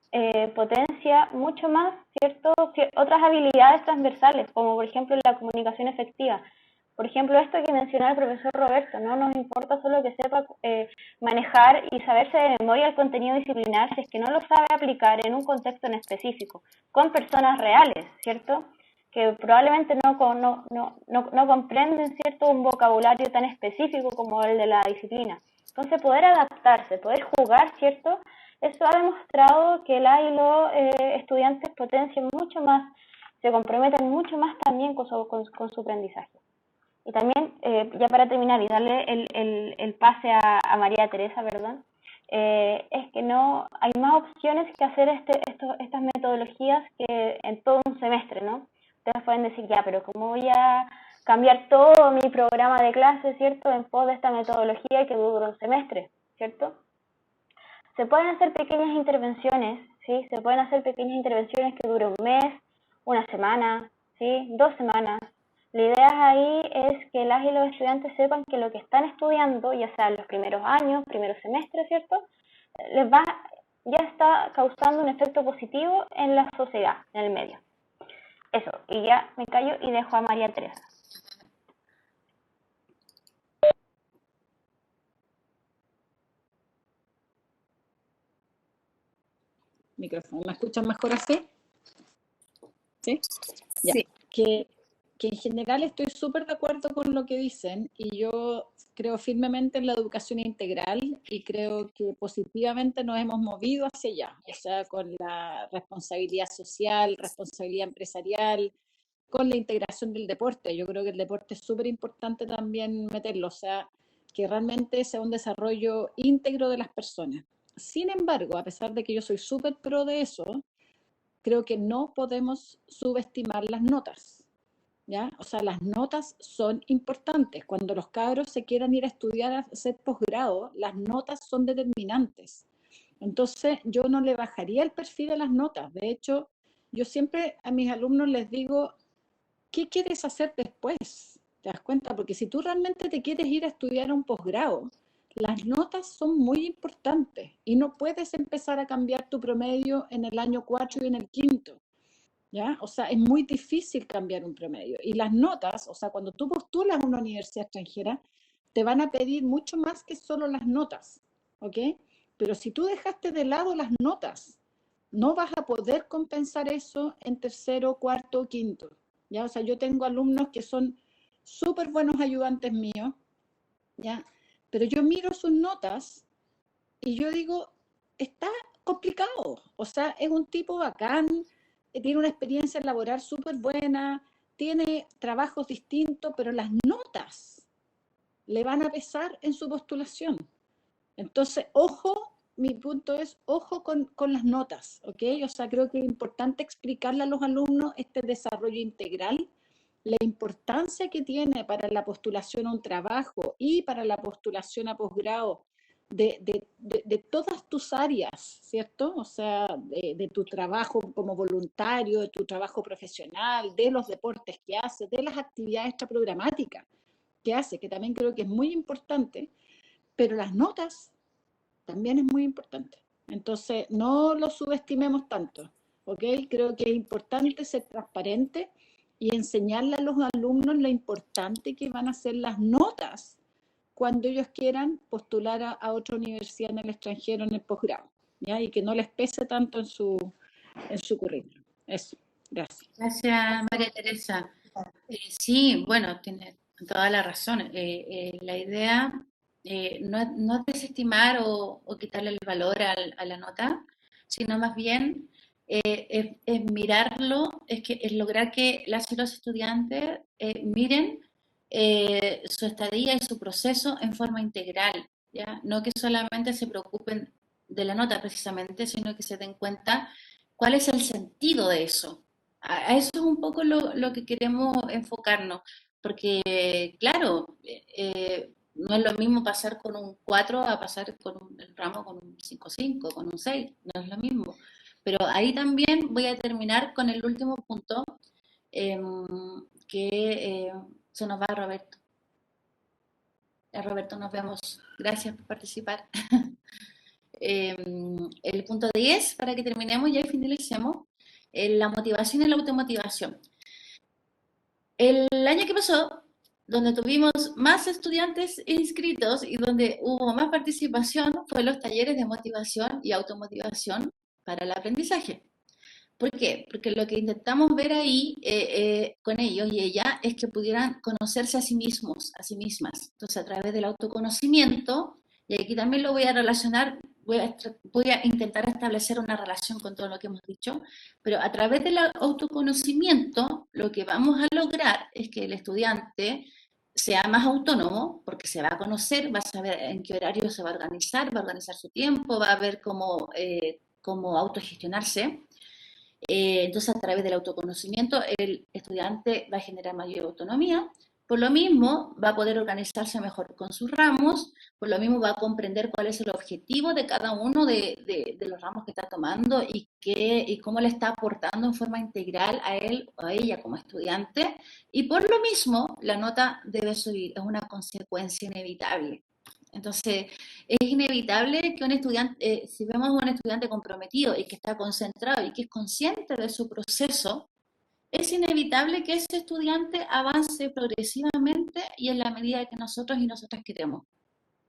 potencia mucho más, ¿cierto?, otras habilidades transversales, como por ejemplo la comunicación efectiva. Por ejemplo, esto que mencionaba el profesor Roberto, no nos importa solo que sepa manejar y saberse de memoria el contenido disciplinar, si es que no lo sabe aplicar en un contexto en específico, con personas reales, ¿cierto?, que probablemente no comprenden, ¿cierto?, un vocabulario tan específico como el de la disciplina. Entonces, poder adaptarse, poder jugar, ¿cierto?, eso ha demostrado que la y los estudiantes potencian mucho más, se comprometen mucho más también con su aprendizaje. Y también, ya para terminar y darle el pase a María Teresa, perdón, es que no hay más opciones que hacer estas metodologías que en todo un semestre, ¿no? Ustedes pueden decir, ya, pero ¿cómo voy a cambiar todo mi programa de clase, ¿cierto?, en pos de esta metodología que dura un semestre, ¿cierto? Se pueden hacer pequeñas intervenciones, ¿sí? Se pueden hacer pequeñas intervenciones que duren un mes, una semana, ¿sí?, 2 semanas. La idea ahí es que las y los estudiantes sepan que lo que están estudiando, ya sea en los primeros años, primeros semestres, ¿cierto?, ya está causando un efecto positivo en la sociedad, en el medio. Eso, y ya me callo y dejo a María Teresa. Micrófono, ¿me escuchan mejor así? ¿Sí? Ya. Sí. Que en general estoy súper de acuerdo con lo que dicen y yo creo firmemente en la educación integral y creo que positivamente nos hemos movido hacia allá, o sea, con la responsabilidad social, responsabilidad empresarial, con la integración del deporte. Yo creo que el deporte es súper importante también meterlo, o sea, que realmente sea un desarrollo íntegro de las personas. Sin embargo, a pesar de que yo soy súper pro de eso, creo que no podemos subestimar las notas, ¿ya? O sea, las notas son importantes. Cuando los cabros se quieran ir a estudiar, a hacer posgrado, las notas son determinantes. Entonces, yo no le bajaría el perfil a las notas. De hecho, yo siempre a mis alumnos les digo, ¿qué quieres hacer después? ¿te das cuenta? Porque si tú realmente te quieres ir a estudiar a un posgrado, las notas son muy importantes y no puedes empezar a cambiar tu promedio en el año 4 y en el quinto, ¿ya? O sea, es muy difícil cambiar un promedio. Y las notas, o sea, cuando tú postulas a una universidad extranjera, te van a pedir mucho más que solo las notas, ¿ok? Pero si tú dejaste de lado las notas, no vas a poder compensar eso en tercero, cuarto o quinto, ¿ya? O sea, yo tengo alumnos que son súper buenos ayudantes míos, ¿ya? Pero yo miro sus notas y yo digo, está complicado. O sea, es un tipo bacán, tiene una experiencia laboral súper buena, tiene trabajos distintos, pero las notas le van a pesar en su postulación. Entonces, ojo, mi punto es, ojo con las notas, ¿ok? O sea, creo que es importante explicarle a los alumnos este desarrollo integral, la importancia que tiene para la postulación a un trabajo y para la postulación a posgrado de todas tus áreas, ¿cierto? O sea, de tu trabajo como voluntario, de tu trabajo profesional, de los deportes que haces, de las actividades extraprogramáticas que haces, que también creo que es muy importante, pero las notas también es muy importante. Entonces, no lo subestimemos tanto, ¿ok? Creo que es importante ser transparente y enseñarle a los alumnos lo importante que van a ser las notas cuando ellos quieran postular a otra universidad en el extranjero en el posgrado, ¿ya? Y que no les pese tanto en su currículum. Eso, gracias. Gracias, María Teresa. Sí, bueno, tiene toda la razón. La idea no es desestimar o quitarle el valor a la nota, sino más bien es mirarlo, es lograr que las y los estudiantes miren su estadía y su proceso en forma integral, ¿ya? No que solamente se preocupen de la nota precisamente, sino que se den cuenta cuál es el sentido de eso. A eso es un poco lo que queremos enfocarnos, porque claro, no es lo mismo pasar con un 4 a pasar con el ramo con un 5,5, con un 6, no es lo mismo. Pero ahí también voy a terminar con el último punto, eh, que se nos va Roberto. Roberto, nos vemos. Gracias por participar. El punto 10, para que terminemos ya y finalicemos, la motivación y la automotivación. El año que pasó, donde tuvimos más estudiantes inscritos y donde hubo más participación, fue los talleres de motivación y automotivación para el aprendizaje. ¿Por qué? Porque lo que intentamos ver ahí con ellos y ella es que pudieran conocerse a sí mismos, a sí mismas. Entonces, a través del autoconocimiento, y aquí también lo voy a relacionar, voy a intentar establecer una relación con todo lo que hemos dicho, pero a través del autoconocimiento, lo que vamos a lograr es que el estudiante sea más autónomo, porque se va a conocer, va a saber en qué horario se va a organizar su tiempo, va a ver cómo autogestionarse. Entonces, a través del autoconocimiento, el estudiante va a generar mayor autonomía. Por lo mismo, va a poder organizarse mejor con sus ramos. Por lo mismo, va a comprender cuál es el objetivo de cada uno de los ramos que está tomando y cómo le está aportando en forma integral a él o a ella como estudiante. Y por lo mismo, la nota debe subir. Es una consecuencia inevitable. Entonces, es inevitable que un estudiante, si vemos a un estudiante comprometido y que está concentrado y que es consciente de su proceso, es inevitable que ese estudiante avance progresivamente y en la medida que nosotros y nosotras queremos.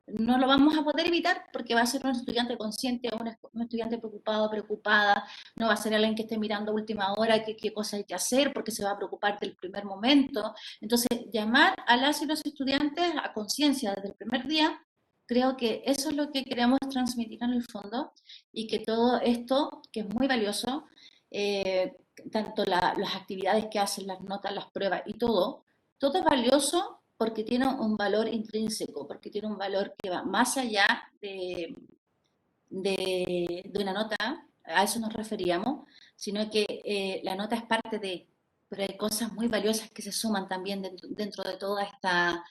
No lo vamos a poder evitar porque va a ser un estudiante consciente, un estudiante preocupado, preocupada, no va a ser alguien que esté mirando a última hora qué cosa hay que hacer porque se va a preocupar del primer momento. Entonces, llamar a las y los estudiantes a conciencia desde el primer día, creo que eso es lo que queremos transmitir en el fondo y que todo esto, que es muy valioso, tanto las actividades que hacen, las notas, las pruebas y todo es valioso porque tiene un valor intrínseco, porque tiene un valor que va más allá de una nota, a eso nos referíamos, sino que la nota es parte de, pero hay cosas muy valiosas que se suman también dentro de toda esta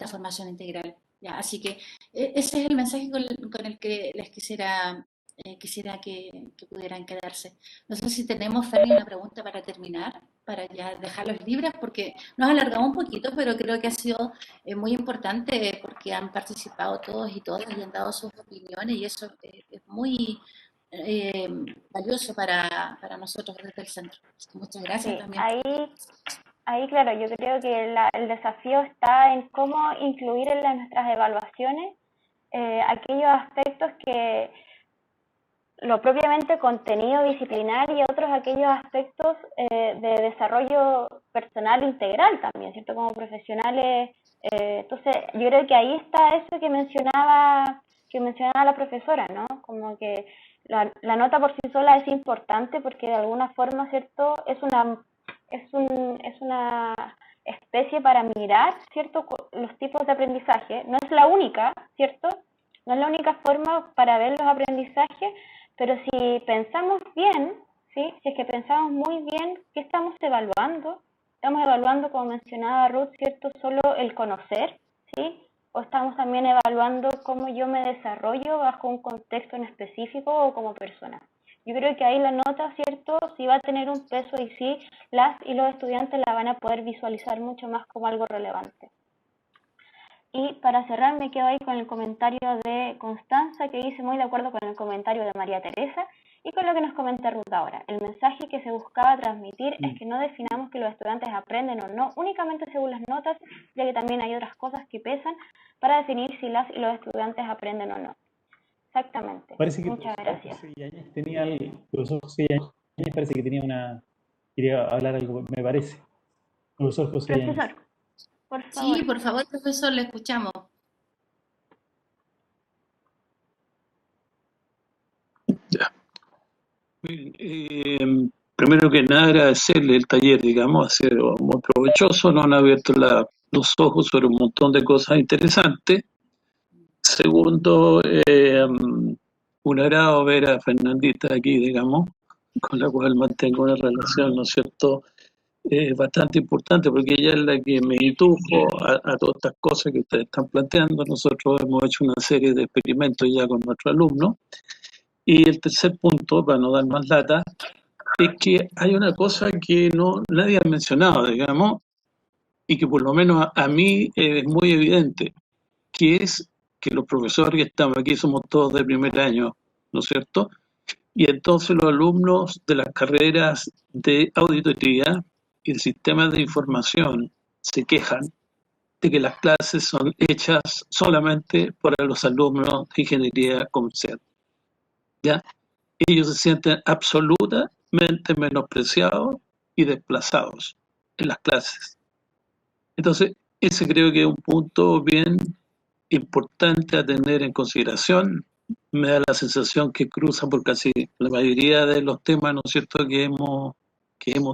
formación integral. ¿Ya? Así que ese es el mensaje con el que les quisiera que pudieran quedarse. No sé si tenemos, Fermi, una pregunta para terminar. para ya dejarlos libres, porque nos alargamos un poquito, pero creo que ha sido muy importante porque han participado todos y todas y han dado sus opiniones y eso es muy eh, valioso para nosotros desde el centro. Muchas gracias Sí, también. ahí claro, yo creo que el desafío está en cómo incluir en nuestras evaluaciones aquellos aspectos que lo propiamente contenido disciplinar y otros aquellos aspectos de desarrollo personal integral también, ¿cierto? Como profesionales. Entonces, yo creo que ahí está eso que mencionaba la profesora, ¿no? Como que la nota por sí sola es importante porque de alguna forma, ¿cierto? Es una especie para mirar, ¿cierto? Los tipos de aprendizaje. No es la única, ¿cierto? No es la única forma para ver los aprendizajes, pero si pensamos bien, ¿sí? Si es que pensamos muy bien, ¿qué estamos evaluando? Estamos evaluando, como mencionaba Ruth, ¿cierto? Solo el conocer, ¿sí? O estamos también evaluando cómo yo me desarrollo bajo un contexto en específico o como persona. Yo creo que ahí la nota, ¿cierto? Sí va a tener un peso y sí, las y los estudiantes la van a poder visualizar mucho más como algo relevante. Y para cerrar me quedo ahí con el comentario de Constanza, que dice muy de acuerdo con el comentario de María Teresa y con lo que nos comenta Ruth ahora. El mensaje que se buscaba transmitir es que no definamos que los estudiantes aprenden o no únicamente según las notas, ya que también hay otras cosas que pesan para definir si las y los estudiantes aprenden o no. Exactamente. Parece que Muchas gracias. el profesor José Yáñez parece que quería hablar algo, me parece. Profesor José Yáñez. Profesor, por favor. Sí, por favor, profesor, le escuchamos. Ya. Primero que nada, agradecerle el taller, digamos, ha sido muy provechoso, nos han abierto los ojos sobre un montón de cosas interesantes. Segundo, un agrado ver a Fernandita aquí, digamos, con la cual mantengo una relación, ¿no es cierto?, bastante importante, porque ella es la que me introdujo a todas estas cosas que ustedes están planteando. Nosotros hemos hecho una serie de experimentos ya con nuestros alumnos. Y el tercer punto, para no dar más lata, es que hay una cosa que nadie ha mencionado, digamos, y que por lo menos a mí es muy evidente, que es que los profesores que estamos aquí somos todos de primer año, ¿no es cierto? Y entonces los alumnos de las carreras de auditoría y de sistemas de información se quejan de que las clases son hechas solamente para los alumnos de ingeniería comercial, ¿ya? Ellos se sienten absolutamente menospreciados y desplazados en las clases. Entonces, ese creo que es un punto bien importante a tener en consideración. Me da la sensación que cruza por casi la mayoría de los temas, ¿no es cierto?, que hemos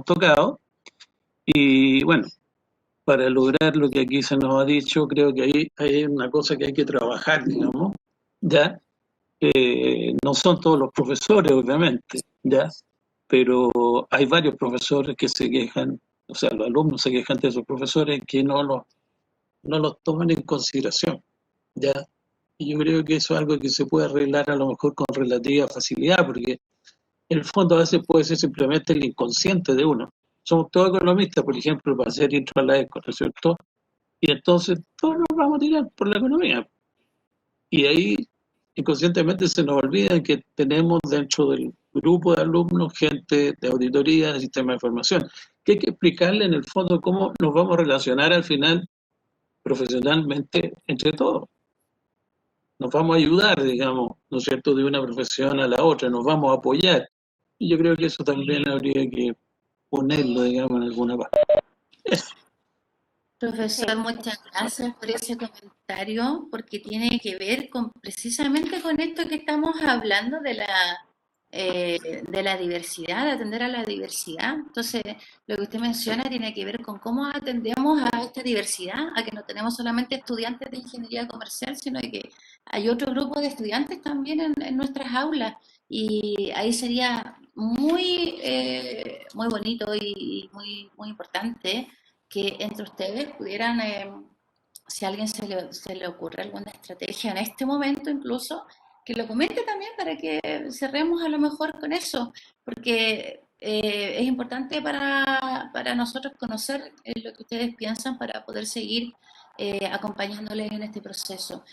tocado. Y bueno, para lograr lo que aquí se nos ha dicho, creo que ahí hay una cosa que hay que trabajar, digamos, ¿ya? No son todos los profesores, obviamente, ¿ya? Pero hay varios profesores que se quejan, o sea, los alumnos se quejan de sus profesores que no los toman en consideración, ¿ya? Y yo creo que eso es algo que se puede arreglar a lo mejor con relativa facilidad, porque en el fondo a veces puede ser simplemente el inconsciente de uno. Somos todos economistas, por ejemplo, para hacer intro a la ECO, ¿no es cierto? Y entonces todos nos vamos a tirar por la economía. Y ahí inconscientemente se nos olvida que tenemos dentro del grupo de alumnos gente de auditoría, de sistema de información, que hay que explicarle en el fondo cómo nos vamos a relacionar al final profesionalmente entre todos. Nos vamos a ayudar, digamos, ¿no es cierto?, de una profesión a la otra, nos vamos a apoyar. Y yo creo que eso también habría que ponerlo, digamos, en alguna parte. Eso. Profesor, muchas gracias por ese comentario, porque tiene que ver precisamente con esto que estamos hablando de la diversidad, de atender a la diversidad. Entonces, lo que usted menciona tiene que ver con cómo atendemos a esta diversidad, a que no tenemos solamente estudiantes de ingeniería comercial, sino que hay otro grupo de estudiantes también en nuestras aulas. Y ahí sería muy bonito y muy importante que entre ustedes pudieran, si a alguien se le ocurre alguna estrategia en este momento incluso, que lo comente también para que cerremos a lo mejor con eso, porque es importante para nosotros conocer lo que ustedes piensan para poder seguir acompañándoles en este proceso.